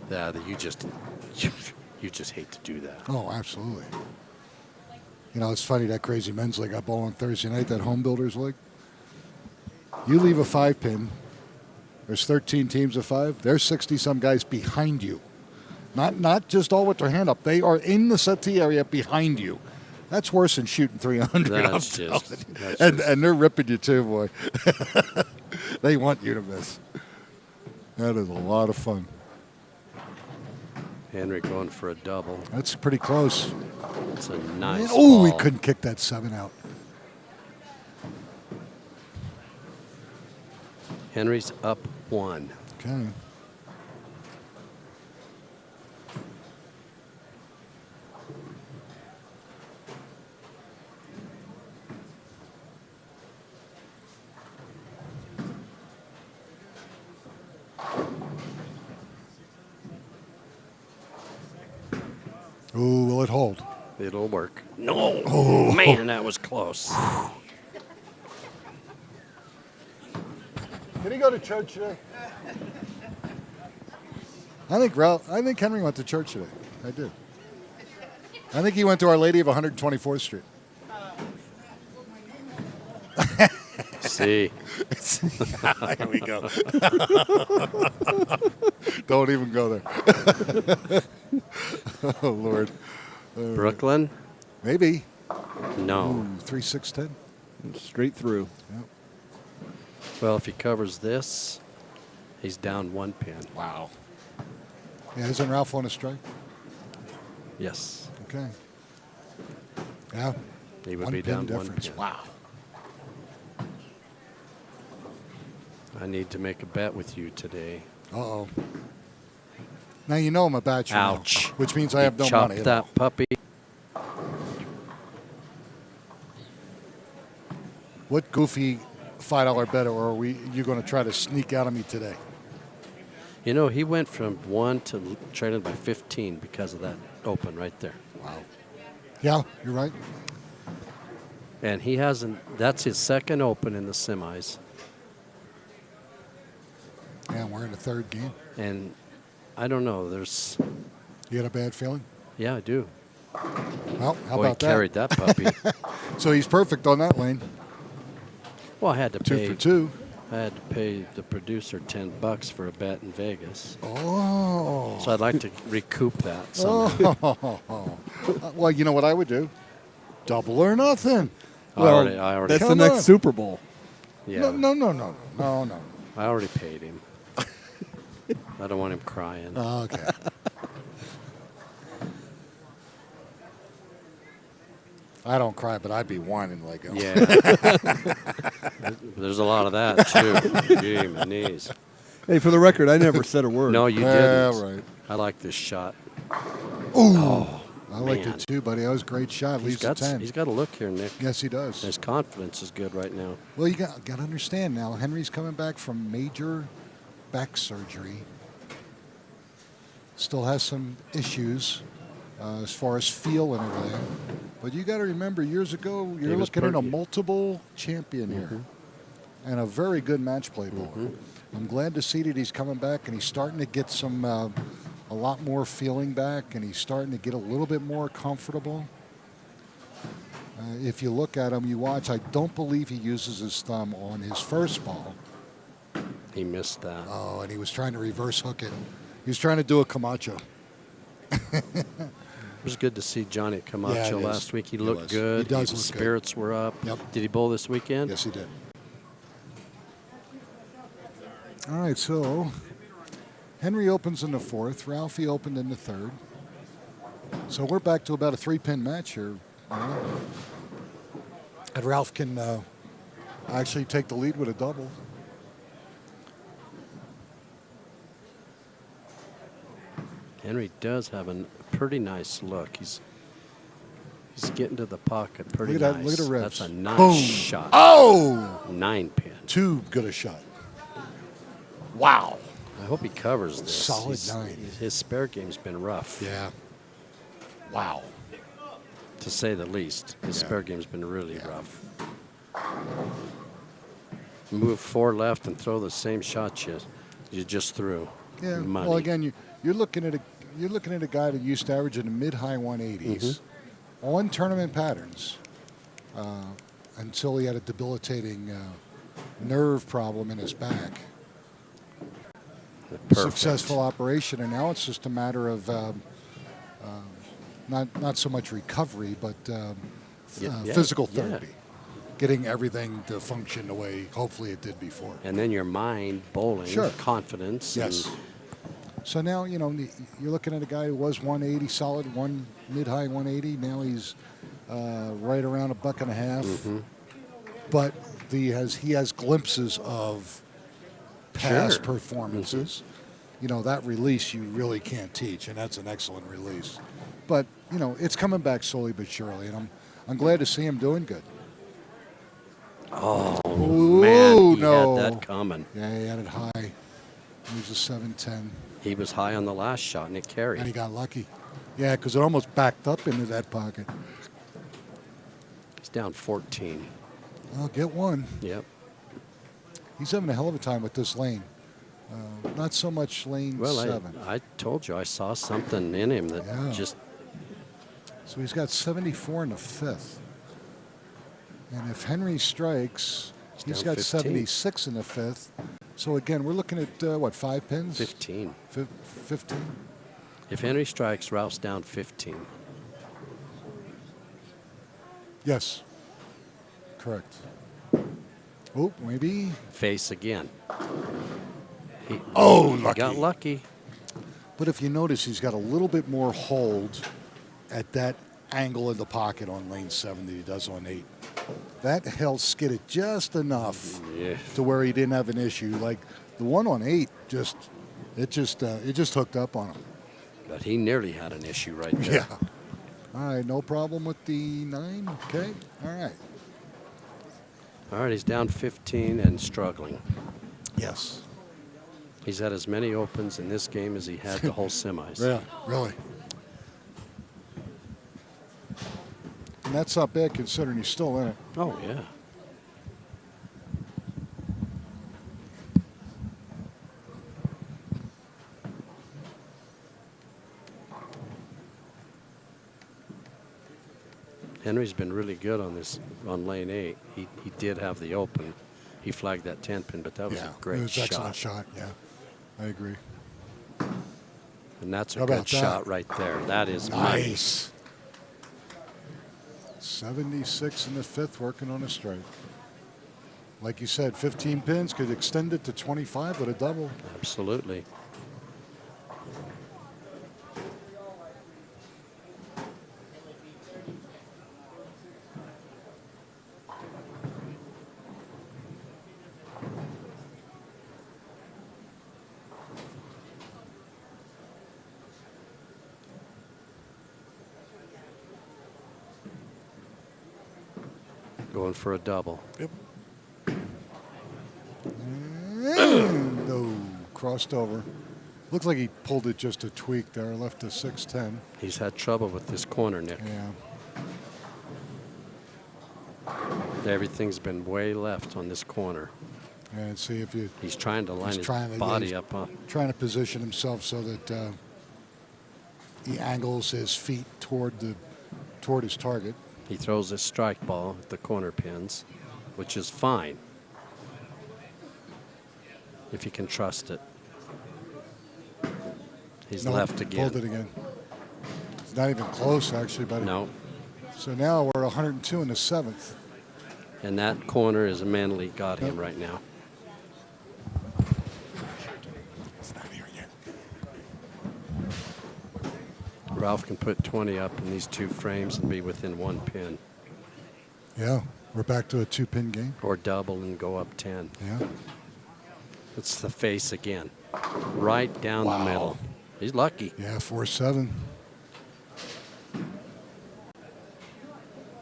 Yeah, you just hate to do that. Oh, absolutely. You know, it's funny, that crazy men's league I bowl on Thursday night, that home builders league. You leave a 5-pin, there's 13 teams of 5, there's 60-some guys behind you. Not just all with their hand up. They are in the settee area behind you. That's worse than shooting 300. And they're ripping you too, boy. They want you to miss. That is a lot of fun. Henry going for a double. That's pretty close. It's a nice Oh, he ball. couldn't kick that 7 out. Henry's up 1. Okay. Ooh, will it hold? It'll work. No. Oh. Man, that was close. Did he go to church today? I think Henry went to church today. I did. I think he went to Our Lady of 124th Street. See. Here we go. Don't even go there. Oh, Lord. Brooklyn? Maybe. No. 3-6-10. Straight through. Yep. Well, if he covers this, he's down 1 pin. Wow. Yeah, isn't Ralph on a strike? Yes. Okay. Yeah. He would One be pin down 1 difference. pin. Wow. I need to make a bet with you today. Uh-oh. Now you know I'm a bachelor now, Ouch. which means I have no Chop money. that puppy. What goofy $5 bet or are you going to try to sneak out of me today? You know, he went from 1 to trailing by 15 because of that open right there. Wow. Yeah, you're right. And he hasn't, that's his second open in the semis. Yeah, we're in the third game. And I don't know, there's, You got a bad feeling? yeah, I do. Well, how Boy, he about that? carried that puppy. So he's perfect on that lane. Well, I had to 2 pay. for 2. I had to pay the producer $10 for a bet in Vegas. Oh. So I'd like to recoup that somehow. Oh. Well, you know what I would do? Double or nothing. I already. That's the Come next on. Super Bowl. Yeah. No. I already paid him. I don't want him crying. Okay. I don't cry, but I'd be whining like a... Yeah. There's a lot of that, too. Gee, my knees. Hey, for the record, I never said a word. No, you Yeah, didn't. right. I like this shot. Oh, I liked man. it too, buddy. That was a great shot. Leaves a 10. He's got a look here, Nick. Yes, he does. His confidence is good right now. Well, you got to understand now, Henry's coming back from major back surgery. Still has some issues as far as feel and everything. But you got to remember, years ago, you're looking at a multiple champion here and a very good match play bowler. I'm glad to see that he's coming back and he's starting to get some a lot more feeling back and he's starting to get a little bit more comfortable. If you look at him, you watch, I don't believe he uses his thumb on his first ball. He missed that. Oh, and he was trying to reverse hook it. He was trying to do a Camacho. It was good to see Johnny Camacho last week. He looked good. He does His look spirits were up. Yep. Did he bowl this weekend? Yes, he did. All right, so Henry opens in the fourth. Ralphie opened in the third. So we're back to about a 3-pin match here. And Ralph can actually take the lead with a double. Henry does have a pretty nice look. He's getting to the pocket pretty Look at nice. Look at the ribs. That's a nice Boom. shot. Oh! 9-pin. Too good a shot. Wow. I hope he covers this. Solid 9. His spare game's been rough. Yeah. Wow. To say the least. His spare game's been really rough. Move 4 left and throw the same shot you just threw. Yeah. Money. Well, again, you're looking at a guy that used to average in the mid-high 180s on tournament patterns until he had a debilitating nerve problem in his back. Perfect. Successful operation, and now it's just a matter of not so much recovery, but physical therapy, getting everything to function the way hopefully it did before. And then your mind, bowling, confidence. Yes. So now, you're looking at a guy who was 180 solid, mid-high 180. Now he's right around $1.50. But he has glimpses of past performances. That release you really can't teach, and that's an excellent release. But, it's coming back slowly but surely, and I'm glad to see him doing good. Oh, man, he no. had that coming. Yeah, he had it high. He was a 710. He was high on the last shot, and it carried. And he got lucky. Yeah, because it almost backed up into that pocket. He's down 14. I'll get one. Yep. He's having a hell of a time with this lane. Not so much lane 7. I told you I saw something in him that just... So he's got 74 in the 5th. And if Henry strikes, he's got 15. 76 in the 5th. So again, we're looking at, 5 pins? 15. 15? If Henry strikes, Ralph's down 15. Yes. Correct. Oh, maybe. Face again. He got lucky. But if you notice, he's got a little bit more hold at that angle in the pocket on lane 7 than he does on 8. That held skidded just enough to where he didn't have an issue. Like the one on 8, it just hooked up on him. But he nearly had an issue right there. Yeah. All right, no problem with the 9. Okay. All right. All right, he's down 15 and struggling. Yes. He's had as many opens in this game as he had the whole semis. Yeah, really. And that's not bad considering he's still in it. Oh, yeah. Henry's been really good on lane 8. He did have the open. He flagged that 10-pin, but that was a great shot. It was an excellent shot, yeah. I agree. And that's a good shot right there. That is nice. 76 in the 5th, working on a strike. Like you said, 15 pins could extend it to 25 with a double. Absolutely. Going for a double. Yep. No, crossed over. Looks like he pulled it just a tweak there, left a 610. He's had trouble with this corner, Nick. Yeah. Everything's been way left on this corner. And see if you. He's trying to line his body up. Trying to position himself so that he angles his feet toward his target. He throws a strike ball at the corner pins, which is fine if you can trust it. He's left again. Pulled it again. It's not even close, actually, buddy. No. So now we're 102 in the 7th. And that corner has mentally got him right now. It's not here yet. Ralph can put 20 up in these 2 frames and be within 1 pin. Yeah, we're back to a 2-pin game. Or double and go up 10. Yeah. It's the face again. Right down the middle. He's lucky. Yeah, 4-7.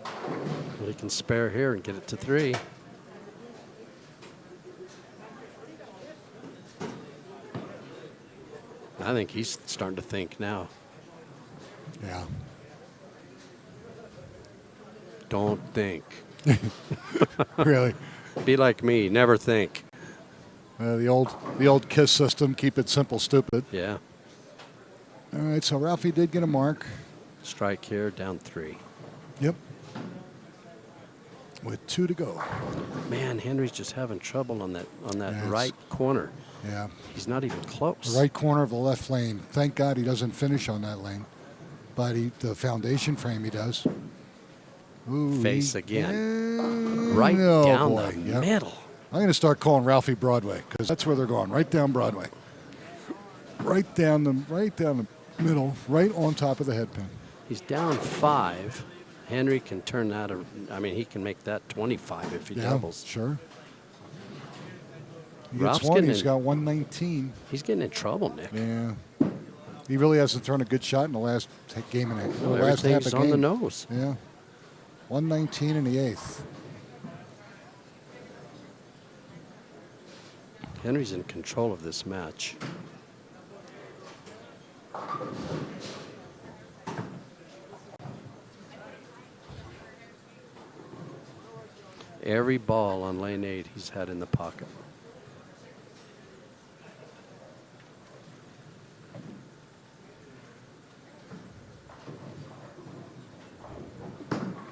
Well, he can spare here and get it to 3. I think he's starting to think now. Yeah. Don't think. Really. Be like me. Never think. The old KISS system. Keep it simple, stupid. Yeah. All right, so Ralphie did get a mark. Strike here, down 3. Yep. With 2 to go. Man, Henry's just having trouble on that Yes. right corner. Yeah. He's not even close. The right corner of the left lane. Thank God he doesn't finish on that lane. But the foundation frame he does. Ooh, Face again. Right oh down boy. the Yep. middle. I'm going to start calling Ralphie Broadway because that's where they're going. Right down Broadway. Right down the middle. Right on top of the head pin. He's down 5. Henry can turn that. He can make that 25 if he doubles. Sure. He Ralph's gets 1. getting He's in- got 119. He's getting in trouble, Nick. Yeah. He really hasn't thrown a good shot in the last game and the last half Everything's of on the game. nose. Yeah. 119 in the 8th. Henry's in control of this match. Every ball on lane 8 he's had in the pocket.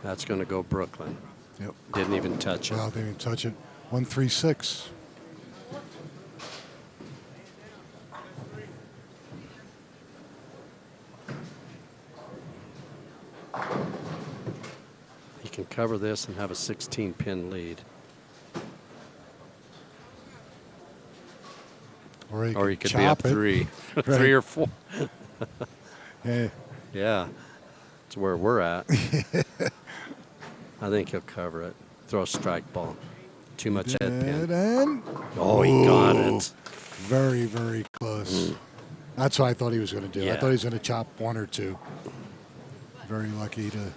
That's going to go Brooklyn. Yep. Didn't even touch it. Well, they didn't touch it. 136. He can cover this and have a 16-pin lead. Or he could be chop up it. 3. Right. 3 or 4. Yeah. Yeah. That's where we're at. I think he'll cover it. Throw a strike ball. Too much head pin. And Oh, he got it. very, very close. That's what I thought he was going to do. I Yeah. thought he was going to chop 1 or 2. Very lucky to get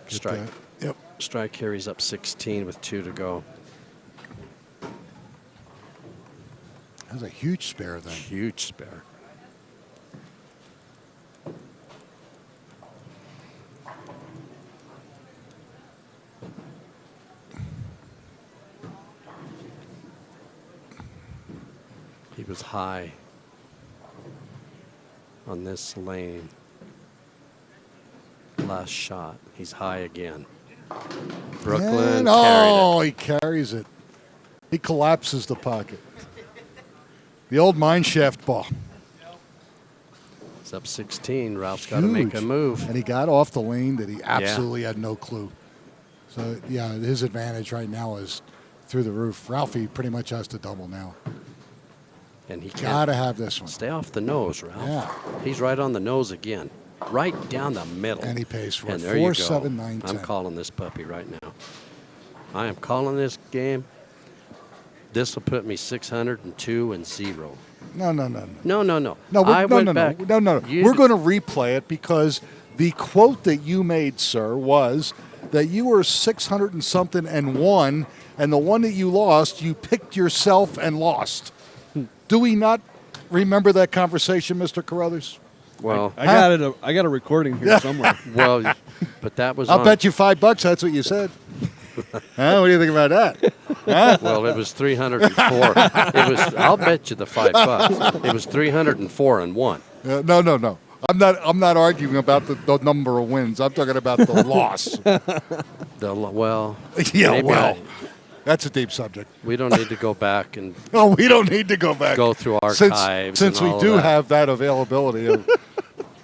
Strike. that. Yep. Strike here. He's up 16 with 2 to go. That was a huge spare then. Huge spare. He was high on this lane. Last shot. He's high again. Brooklyn carried it. He carries it. He collapses the pocket. The old mine shaft ball. It's up 16. Ralph's got to make a Huge. move. And he got off the lane that he absolutely had no clue. So, yeah, his advantage right now is through the roof. Ralphie pretty much has to double now. And he Got to can't have this one. stay off the nose, Ralph. Yeah. He's right on the nose again. Right down the middle. And he pays for And it. there you 4, go. 7, 9, 10. I'm calling this puppy right now. I am calling this game. This will put me 602 and 0. No. No. No, I no, went no, back. no. You We're d- going to replay it because the quote that you made, sir, was that you were 600 and something and 1, and the one that you lost, you picked yourself and lost. Do we not remember that conversation, Mr. Carruthers? Well, I got it. I got a recording here somewhere. well, but that was. I'll on, bet you $5. That's what you said. Huh? What do you think about that? Well, it was 304. It was. I'll bet you the $5. It was 304 and 1. No. I'm not arguing about the number of wins. I'm talking about the loss. Well, Yeah, maybe well, that's a deep subject. we don't need to go back and No, we don't need to go back. go through archives. Since and we all do of that. have that availability of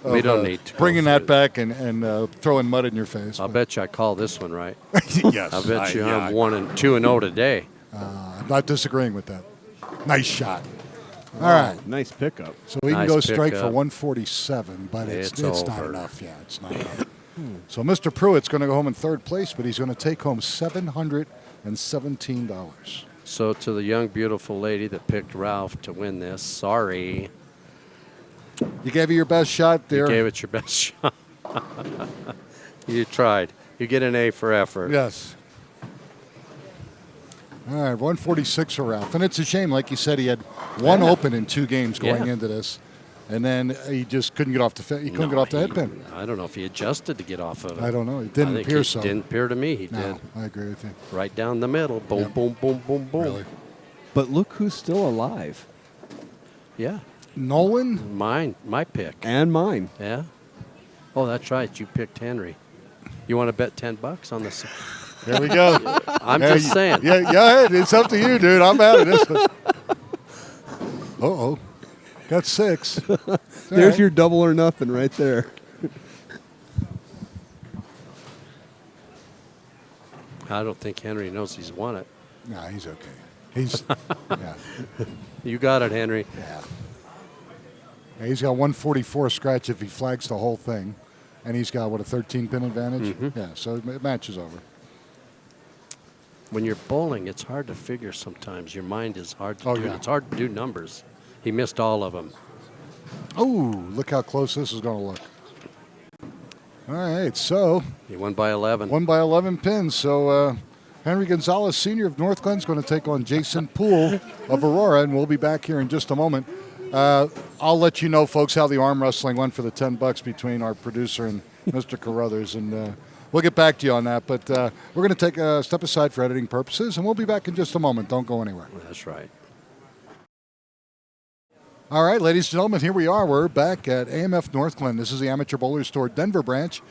We don't need to go bringing through that back and throwing mud in your face. I'll bet you I call this one right. Yes, I bet you I'm 1-2-0 today. I'm not disagreeing with that. Nice shot. All right, Nice pickup. so we can Nice go strike for pickup. 147, but it's not over. enough. Yeah, it's not enough. So Mr. Pruitt's going to go home in third place, but he's going to take home $717. So to the young, beautiful lady that picked Ralph to win this, sorry. You gave it your best shot there. You gave it your best shot. You tried. You get an A for effort. Yes. All right, 146 for Ralph. And it's a shame, like you said, he had one open in 2 games going Yeah. into this. And then he just couldn't get off the couldn't get off the headpin. I don't know if he adjusted to get off of it. I don't know. It didn't I think appear it so. didn't appear to me he No, did. I agree with you. Right down the middle. Boom, Yep. boom, boom, boom, boom. Really. But look who's still alive. Yeah. Nolan? My pick. And mine. Yeah. Oh, that's right. You picked Henry. You want to bet $10 on this? There we go. I'm Yeah, just saying. Yeah, it's up to you, dude. I'm out of this one. Uh-oh. Got 6. There's your double or nothing right there. I don't think Henry knows he's won it. Nah, he's okay. He's, yeah. You got it, Henry. Yeah. He's got 144 scratch if he flags the whole thing. And he's got, what, a 13-pin advantage? Yeah, so it matches over. When you're bowling, it's hard to figure sometimes. Your mind is hard to do. Yeah. It's hard to do numbers. He missed all of them. Oh, look how close this is going to look. All right, so He won by 11. 1 by 11 pins. So Henry Gonzalez, Sr. of Northglenn, is going to take on Jason Poole of Aurora, and we'll be back here in just a moment. I'll let you know, folks, how the arm wrestling went for the $10 between our producer and Mr. Carruthers, and we'll get back to you on that. But we're going to take a step aside for editing purposes, and we'll be back in just a moment. Don't go anywhere. That's right. All right, ladies and gentlemen, here we are. We're back at AMF Northglenn. This is the Amateur Bowlers Store Denver branch.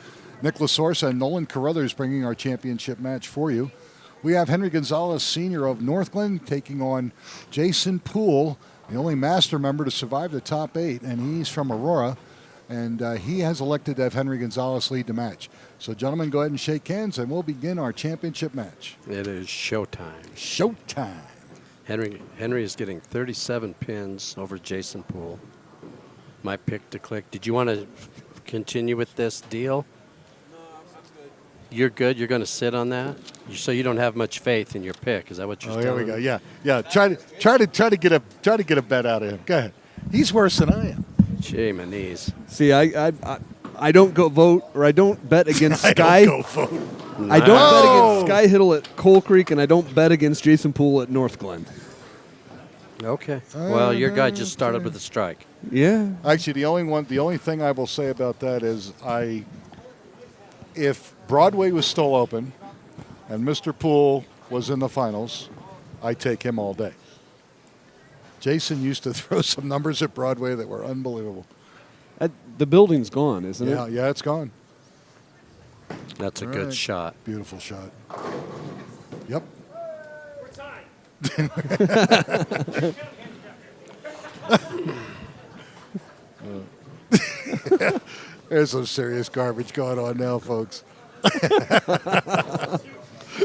Nick Lasorsa and Nolan Carruthers bringing our championship match for you. We have Henry Gonzalez, Sr. of Northglenn, taking on Jason Poole, the only master member to survive the top 8, and he's from Aurora, and he has elected to have Henry Gonzalez lead the match. So, gentlemen, go ahead and shake hands, and we'll begin our championship match. It is showtime. Showtime. Henry is getting 37 pins over Jason Poole. My pick to click. Did you want to continue with this deal? No, I'm good. You're good? You're going to sit on that? So you don't have much faith in your pick. Is that what you're Oh, telling here we go. me? Yeah. Try to get a bet out of him. Go ahead. He's worse than I am. Gee, my knees. See, I don't go vote, or I don't bet against I Sky. don't go vote. I don't bet No. against Sky Hiddle at Coal Creek, and I don't bet against Jason Poole at Northglenn. Okay. Well, your guy just started with a strike. Yeah. Actually, the only thing I will say about that is if Broadway was still open and Mr. Poole was in the finals, I'd take him all day. Jason used to throw some numbers at Broadway that were unbelievable. The building's gone, isn't it? Yeah, it's gone. That's a All good right. shot. Beautiful shot. Yep. There's some serious garbage going on now, folks.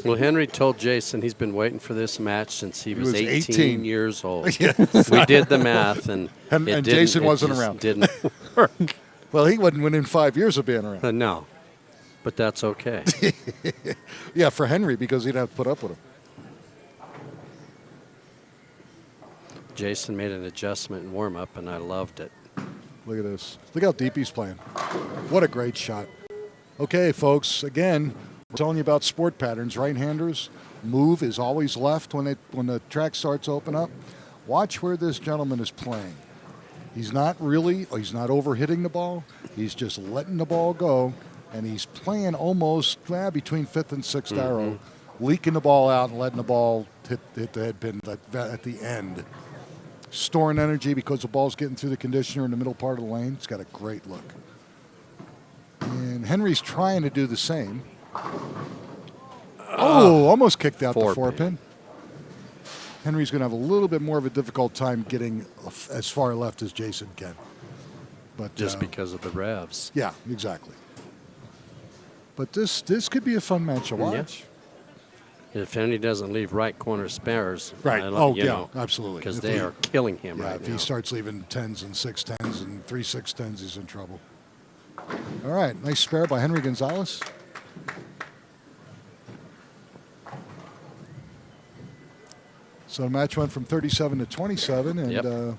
Well, Henry told Jason he's been waiting for this match since he was 18 years old. Yes. We did the math, and And it didn't- Jason it wasn't just around. Didn't work. Well, he wasn't within 5 years of being around. No, but that's okay. Yeah, for Henry, because he'd have to put up with him. Jason made an adjustment in warm-up, and I loved it. Look at this. Look how deep he's playing. What a great shot. Okay, folks, again, we're telling you about sport patterns. Right-handers, move is always left when the track starts to open up. Watch where this gentleman is playing. He's not overhitting the ball. He's just letting the ball go, and he's playing almost between 5th and 6th arrow, leaking the ball out and letting the ball hit the head pin at the end. storing energy because the ball's getting through the conditioner in the middle part of the lane. It's got a great look. And Henry's trying to do the same. Oh, almost kicked out the 4-pin. Henry's going to have a little bit more of a difficult time getting as far left as Jason can. But just because of the revs. Yeah, exactly. But this could be a fun match to watch. Yeah. If Henry doesn't leave right corner spares. Right. Absolutely. Because they are killing him right now. If he starts leaving 10s and 6-10s and 3 6-10s, he's in trouble. All right. Nice spare by Henry Gonzalez. So the match went from 37 to 27, and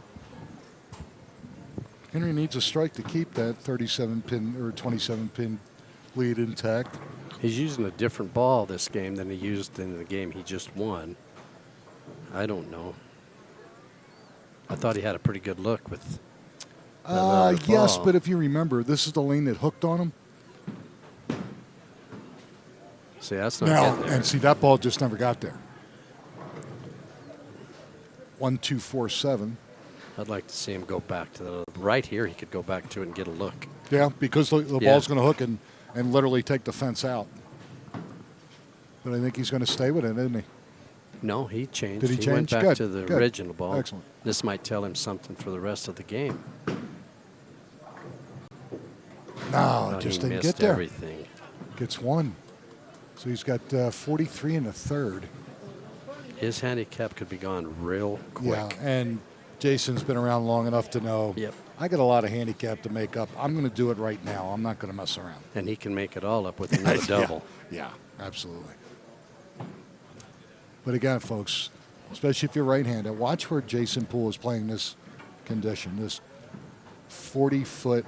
Henry needs a strike to keep that 37-pin or 27-pin lead intact. He's using a different ball this game than he used in the game he just won. I don't know. I thought he had a pretty good look with that yes, ball. but if you remember, this is the lane that hooked on him. See, that's not getting there. And see, that ball just never got there. 1-2-4-7. I'd like to see him go back to the right here. He could go back to it and get a look. Yeah, because the ball's going to hook and literally take the fence out. But I think he's going to stay with it, isn't he? No, he changed. Did he change? Went back Good, to the good. original ball. Excellent. This might tell him something for the rest of the game. No, just he didn't missed get there. Everything. Gets one. So he's got 43 in the third. His handicap could be gone real quick. Yeah, and Jason's been around long enough to know, I got a lot of handicap to make up. I'm going to do it right now. I'm not going to mess around. And he can make it all up with another double. Yeah, absolutely. But again, folks, especially if you're right-handed, watch where Jason Poole is playing this condition, this 40-foot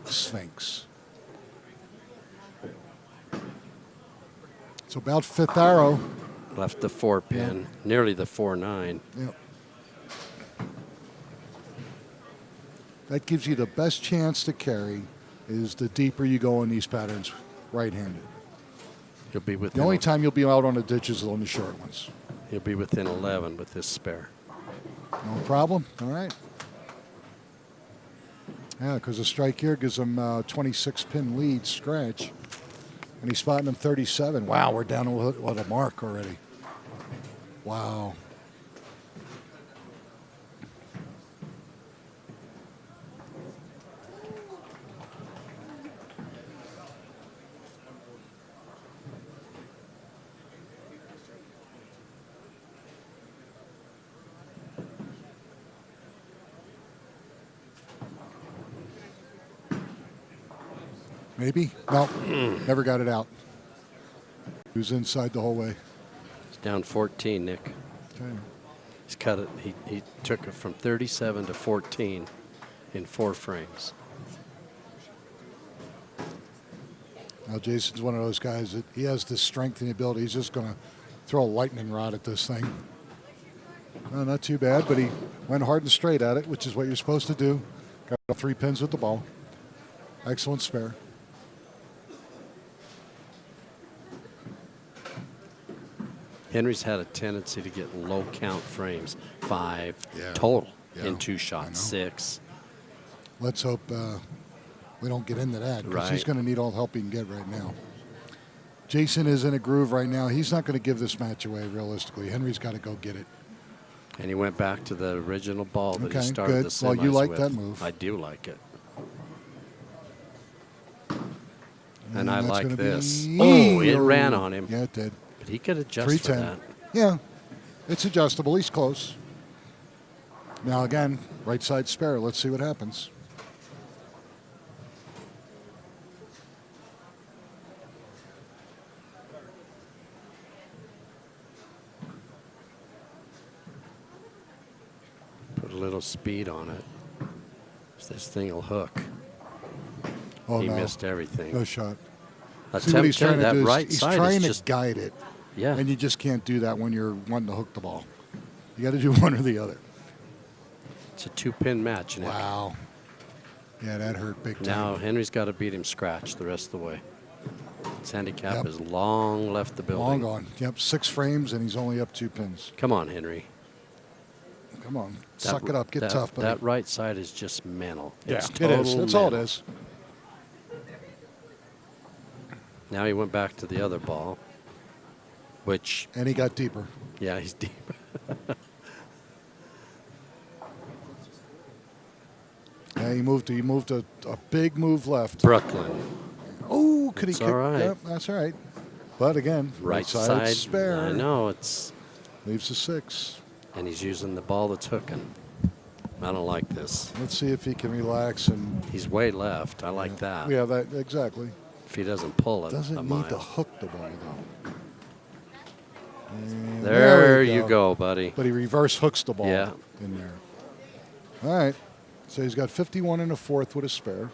Sphinx. It's about fifth arrow. Left the 4-pin, nearly the 4-9. Yep. That gives you the best chance to carry is the deeper you go in these patterns right-handed. You'll be within the only time you'll be out on the ditches is on the short ones. He'll be within 11 with this spare. No problem. All right. Yeah, because the strike here gives him 26-pin lead stretch. And he's spotting him 37. Wow, we're down to a mark already. Wow. Maybe? No, never got it out. He was inside the whole way. It's down 14, Nick. Okay. He's cut it. He took it from 37 to 14 in 4 frames. Now, Jason's one of those guys that he has the strength and the ability. He's just going to throw a lightning rod at this thing. No, not too bad, but he went hard and straight at it, which is what you're supposed to do. Got 3 pins with the ball. Excellent spare. Henry's had a tendency to get low count frames, 5 total in 2 shots, 6. Let's hope we don't get into that because he's going to need all the help he can get right now. Jason is in a groove right now. He's not going to give this match away realistically. Henry's got to go get it. And he went back to the original ball that he started good. the semis Well, you like with. that move. I do like it. And I like this. Oh, it ran on him. Yeah, it did. But he could adjust for that. Yeah, it's adjustable. He's close. Now again, right side spare. Let's see what happens. Put a little speed on it. This thing will hook. Oh, he no. missed everything. No shot. See what he's trying to do? Right he's side trying is to just guide it. Yeah. And you just can't do that when you're wanting to hook the ball. You got to do one or the other. It's a 2-pin match, Nick. Wow. Yeah, that hurt big time. Now Henry's got to beat him scratch the rest of the way. His handicap is long left the building. Long gone. Yep, 6 frames, and he's only up 2 pins. Come on, Henry. Come on. Suck it up. Get tough, buddy. That right side is just mental. It's it total is. That's all it mental. is. Now he went back to the other ball, which... And he got deeper. Yeah, he's deep. Yeah, he moved a big move left. Brooklyn. Oh, could he It's kick? all right. Yep, that's all right. But again, Right side side. spare. I know. It's... Leaves a 6. And he's using the ball that's hooking. I don't like this. Let's see if he can relax and. He's way left. I like that. Yeah, that exactly. If he doesn't pull it Doesn't a need mile. to hook the ball though. And There you go, buddy. But he reverse hooks the ball Yeah. in there. All right. So he's got 51 and a fourth with a spare.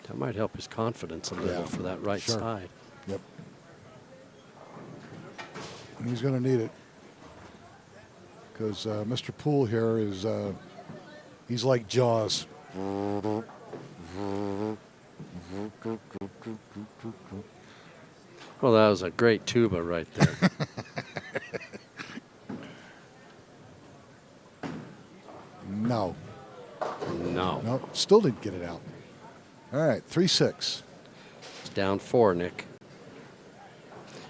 That might help his confidence a little Yeah, for that right sure. side. Yep. And he's going to need it. Because Mr. Poole here is, he's like Jaws. Well, that was a great tuba right there. No. No. No, still didn't get it out. All right, 3-6. It's down 4, Nick.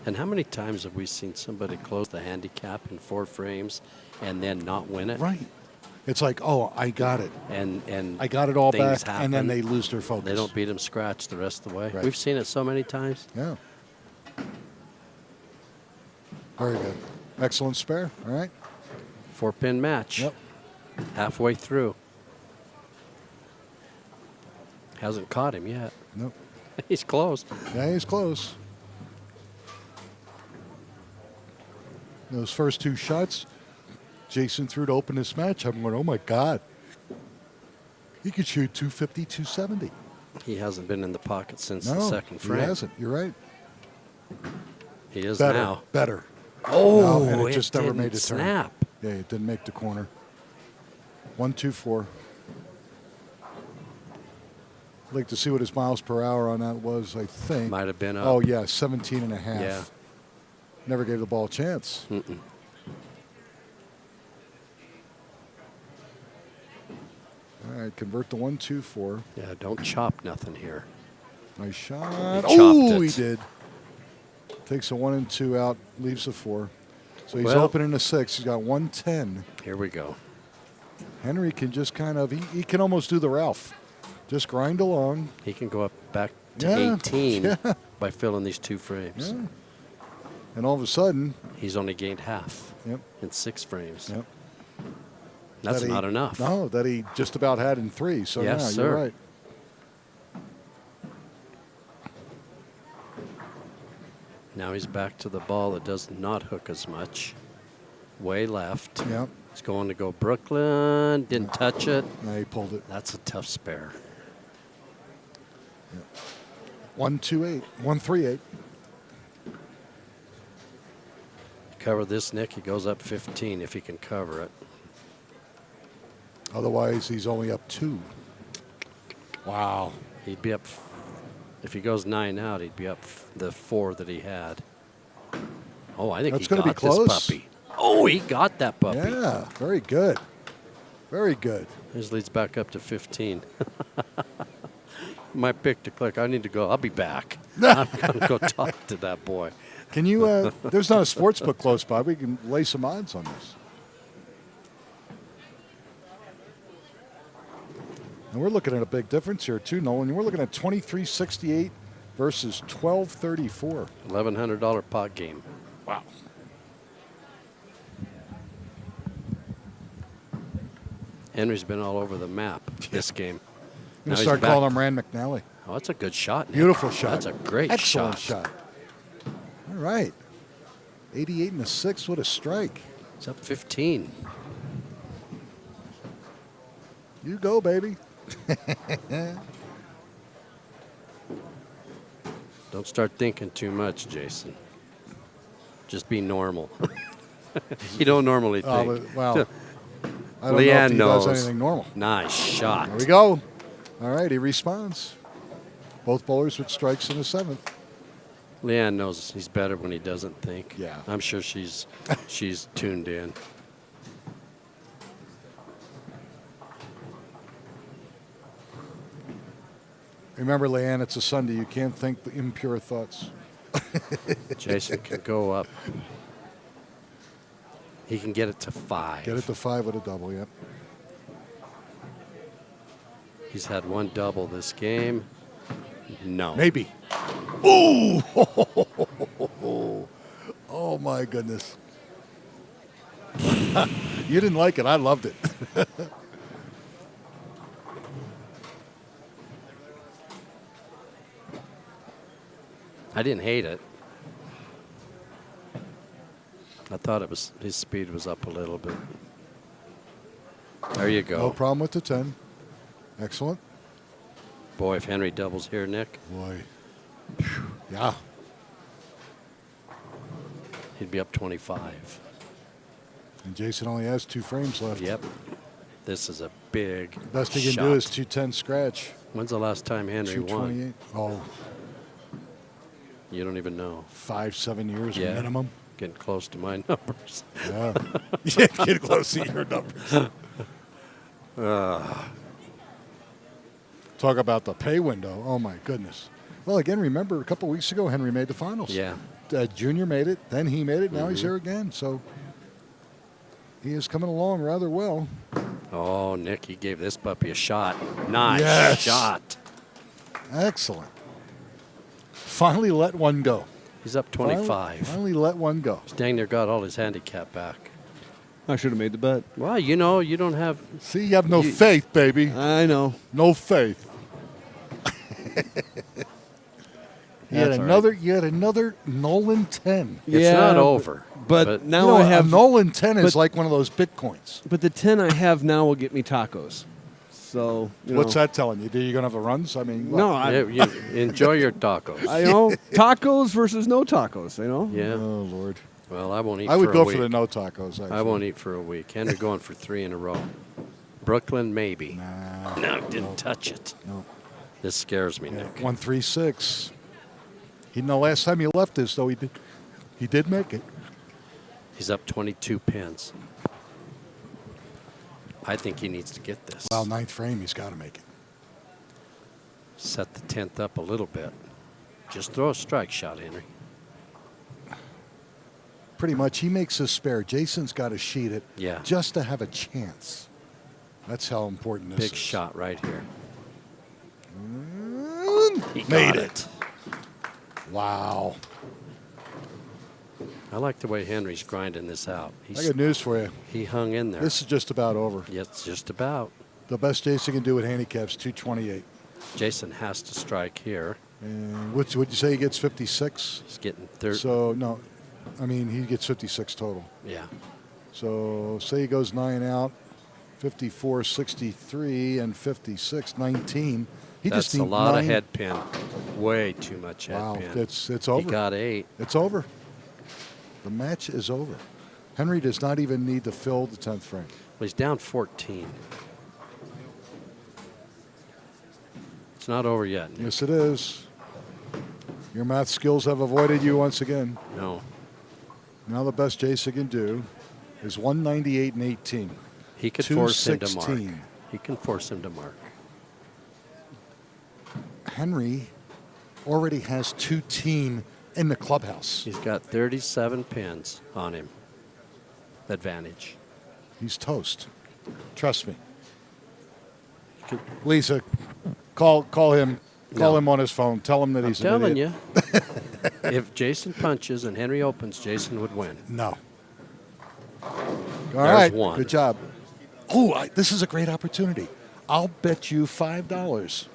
And how many times have we seen somebody close the handicap in 4 frames and then not win it? Right. It's like, oh, I got it. And I got it all things back, and then happen. they lose their focus. They don't beat them scratch the rest of the way. Right. We've seen it so many times. Yeah. Very good. Excellent spare. All right. 4-pin match. Yep. Halfway through. Hasn't caught him yet. Nope. He's close. Yeah, he's close. Those first 2 shots, Jason threw to open this match. I'm going, oh my God. He could shoot 250, 270. He hasn't been in the pocket since No, the second frame. he hasn't. You're right. He is Better. now. Better. Oh, No, and it just never didn't made a turn. snap. Yeah, it didn't make the corner. 1, 2, 4. I'd like to see what his miles per hour on that was, I think. Might have been up. Oh, yeah, 17 and a half. Yeah. Never gave the ball a chance. Mm-mm. All right, convert the 1, 2, 4. Yeah, don't chop nothing here. Nice shot. He chopped Oh, it. he did. Takes a 1 and 2 out, leaves a 4. So he's Well- opening a 6. He's got 110. Here we go. Henry can just kind of, he can almost do the Ralph. Just grind along. He can go up back to Yeah, 18 yeah. by filling these 2 frames. Yeah. And all of a sudden, He's only gained half yep, in 6 frames. yep. That's that he- not enough. No, that he just about had in 3. So Yes, yeah, sir. you're right. Now he's back to the ball that does not hook as much. Way left. Yep. He's going to go Brooklyn. Didn't touch it. Now he pulled it. That's a tough spare. 1, 2, 8. 1, 3, 8. Cover this, Nick. He goes up 15 if he can cover it. Otherwise, he's only up 2. Wow. He'd be up, if he goes 9 out, he'd be up the 4 that he had. Oh, I think That's he gonna be got this close. puppy. Oh, he got that puppy. Yeah, very good. Very good. His leads back up to 15. My pick to click. I need to go. I'll be back. I'm going to go talk to that boy. Can you, there's not a sports book close by. We can lay some odds on this. And we're looking at a big difference here, too, Nolan. We're looking at 23.68 versus 12.34. $1,100 pot game. Wow. Henry's been all over the map this game. I'm Now going to he's start back. calling him Rand McNally. Oh, that's a good shot, Nick. Beautiful shot. That's a great Excellent shot. shot. All right. 88 and a 6. What a strike. It's up 15. You go, baby. Don't start thinking too much, Jason. Just be normal. You don't normally think. Well, I don't know if Leanne he knows. does anything normal. Nice shot. There we go. All right, he responds. Both bowlers with strikes in the 7th. Leanne knows he's better when he doesn't think. Yeah. I'm sure she's tuned in. Remember, Leanne, it's a Sunday. You can't think the impure thoughts. Jason can go up. He can get it to 5. Get it to 5 with a double, yep. He's had one double this game. No. Maybe. Ooh! Oh, my goodness. You didn't like it. I loved it. I didn't hate it. I thought his speed was up a little bit. There you go. No problem with the 10. Excellent. Boy, if Henry doubles here, Nick. Boy. Yeah. He'd be up 25. And Jason only has 2 frames left. Yep. This is a big Best he can shot. do is 210 scratch. When's the last time Henry won? 228. Oh, You don't even know. 5-7 years Yeah. minimum. Getting close to my numbers. Yeah. Yeah, get close to your numbers. Talk about the pay window. Oh, my goodness. Well, again, remember a couple weeks ago, Henry made the finals. Yeah. Junior made it. Then he made it. Now he's here again. So he is coming along rather well. Oh, Nick, he gave this puppy a shot. Nice Yes. shot. Excellent. Finally let one go. He's up 25. Finally let one go. Dang near got all his handicap back. I should have made the bet. Well, you know, you don't have. See, you have no faith, baby. I know. No faith. You had That's all another. You had another Nolan 10. It's not over. But now You know, I have a Nolan 10 is but- like one of those Bitcoins. But the 10 I have now will get me tacos. So What's that telling you? Are you going to have a runs? I mean, what? No, Yeah, you enjoy your tacos. I know tacos versus no tacos. You know. Yeah. Oh, Lord. Well, I won't eat I for would a go week. for the no tacos. Actually. I won't eat for a week. Henry going for 3 in a row. Brooklyn, maybe. Nah. No, didn't touch it. No. This scares me, Yeah, Nick. 136. He the last time he left this, though, he did make it. He's up 22 pins. I think he needs to get this. Well, 9th frame, he's got to make it. Set the 10th up a little bit. Just throw a strike shot, Henry. Pretty much, he makes his spare. Jason's got to sheet it Yeah. just to have a chance. That's how important this Big is. shot right here. He Made got it. Wow. I like the way Henry's grinding this out. I got news for you. He hung in there. This is just about over. Yeah, it's just about. The best Jason can do with handicaps, 228. Jason has to strike here. And would you say he gets 56? He's getting 30. So, no. I mean, he gets 56 total. Yeah. So, say he goes 9 out, 54, 63, and 56, 19. He That's just a needs lot 9. of head pin. Way too much head Wow, pin. it's He over. got 8. It's over. The match is over. Henry does not even need to fill the 10th frame. Well, he's down 14. It's not over yet, Nick. Yes, it is. Your math skills have avoided you once again. No. Now the best Jason can do is 198 and 18. He could force him to mark. 216. He can force him to mark. Henry already has 2 team in the clubhouse. He's got 37 pins on him. Advantage. He's toast. Trust me. He could- Lisa, call him. Call No. him on his phone. Tell him that I'm he's an telling idiot. you. If Jason punches and Henry opens, Jason would win. No. All right. one. Good job. Oh, this is a great opportunity. I'll bet you $5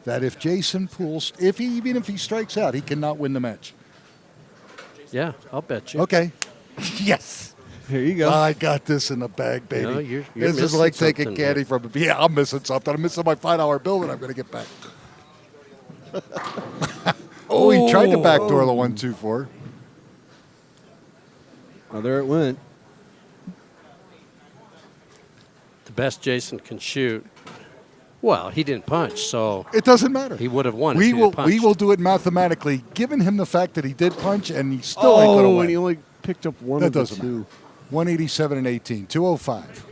that if Jason pulls, even if he strikes out, he cannot win the match. Yeah, I'll bet you. Okay. Yes. Here you go. I got this in the bag, baby. No, you're this is missing like taking something candy here. from. Yeah, I'm missing something. I'm missing my $5 bill that I'm going to get back. Oh, he tried to backdoor the 1-2-4. Oh, there it went. The best Jason can shoot. Well, he didn't punch, so It doesn't matter. he would have won if We he will. had punched. We will do it mathematically, given him the fact that he did punch and he still ain't going to Oh, win. and he only picked up one That of the doesn't 2. matter. 187 and 18, 205.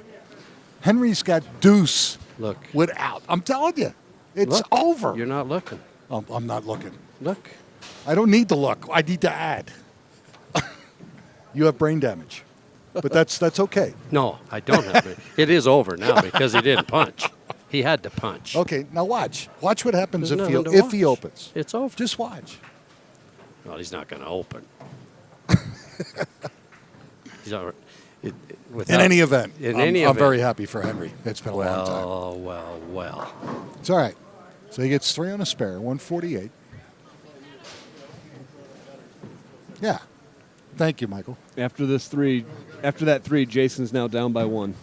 Henry's got deuce Look, without. I'm telling you, It's Look, over. You're not looking. I'm not looking. Look. I don't need to look. I need to add. You have brain damage. But that's okay. No, I don't have it. It is over now because he didn't punch. He had to punch. Okay, now watch. Watch what happens There's if nothing to he watch. opens. It's over. Just watch. Well, he's not going to open. He's all right. In any event, I'm very happy for Henry. It's been a long time. Well. It's all right. So he gets 3 on a spare, 148. Yeah. Thank you, Michael. After that 3, Jason's now down by 1.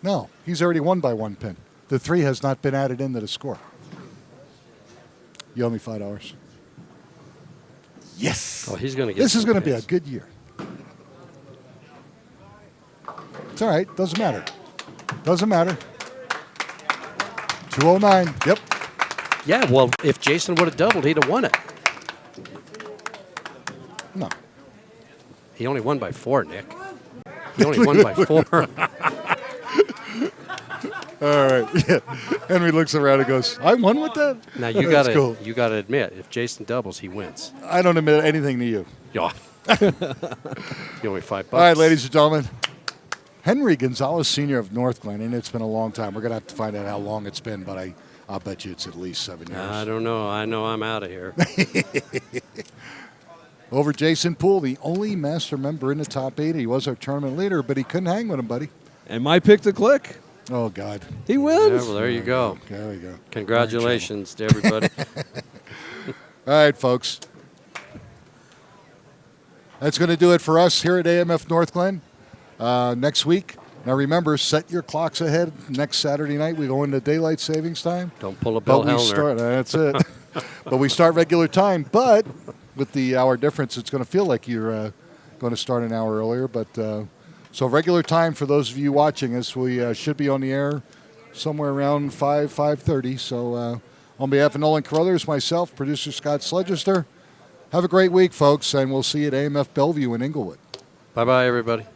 No, he's already won by 1 pin. The 3 has not been added into the score. You owe me $5. Yes. Oh, he's going to get. This is some going to be a pins. good year. It's all right. Doesn't matter. Doesn't matter. 209. Yep. Yeah, well, if Jason would have doubled, he'd have won it. No. He only won by 4, Nick. He only won by 4. All right. Yeah. Henry looks around and goes, "I won with that." Now you That's got to cool. you got to admit, if Jason doubles, he wins. I don't admit anything to you. Yeah. You owe me $5. All right, ladies and gentlemen. Henry Gonzalez, Sr. of Northglenn, and it's been a long time. We're going to have to find out how long it's been, but I'll bet you it's at least 7 years. I don't know. I know I'm out of here. Over Jason Poole, the only master member in the top 8. He was our tournament leader, but he couldn't hang with him, buddy. And my pick to click. Oh, God. He Yeah, wins. well, there you go. There we go. Congratulations to everybody. All right, folks. That's going to do it for us here at AMF Northglenn. Next week. Now, remember, set your clocks ahead. Next Saturday night, we go into daylight savings time. Don't pull a Bill But we Hellner. start, that's it. But we start regular time. But with the hour difference, it's going to feel like you're going to start an hour earlier. But so regular time for those of you watching us, we should be on the air somewhere around 5:30. So on behalf of Nolan Carruthers, myself, producer Scott Sledgester, have a great week, folks, and we'll see you at AMF Bellevue in Inglewood. Bye-bye, everybody.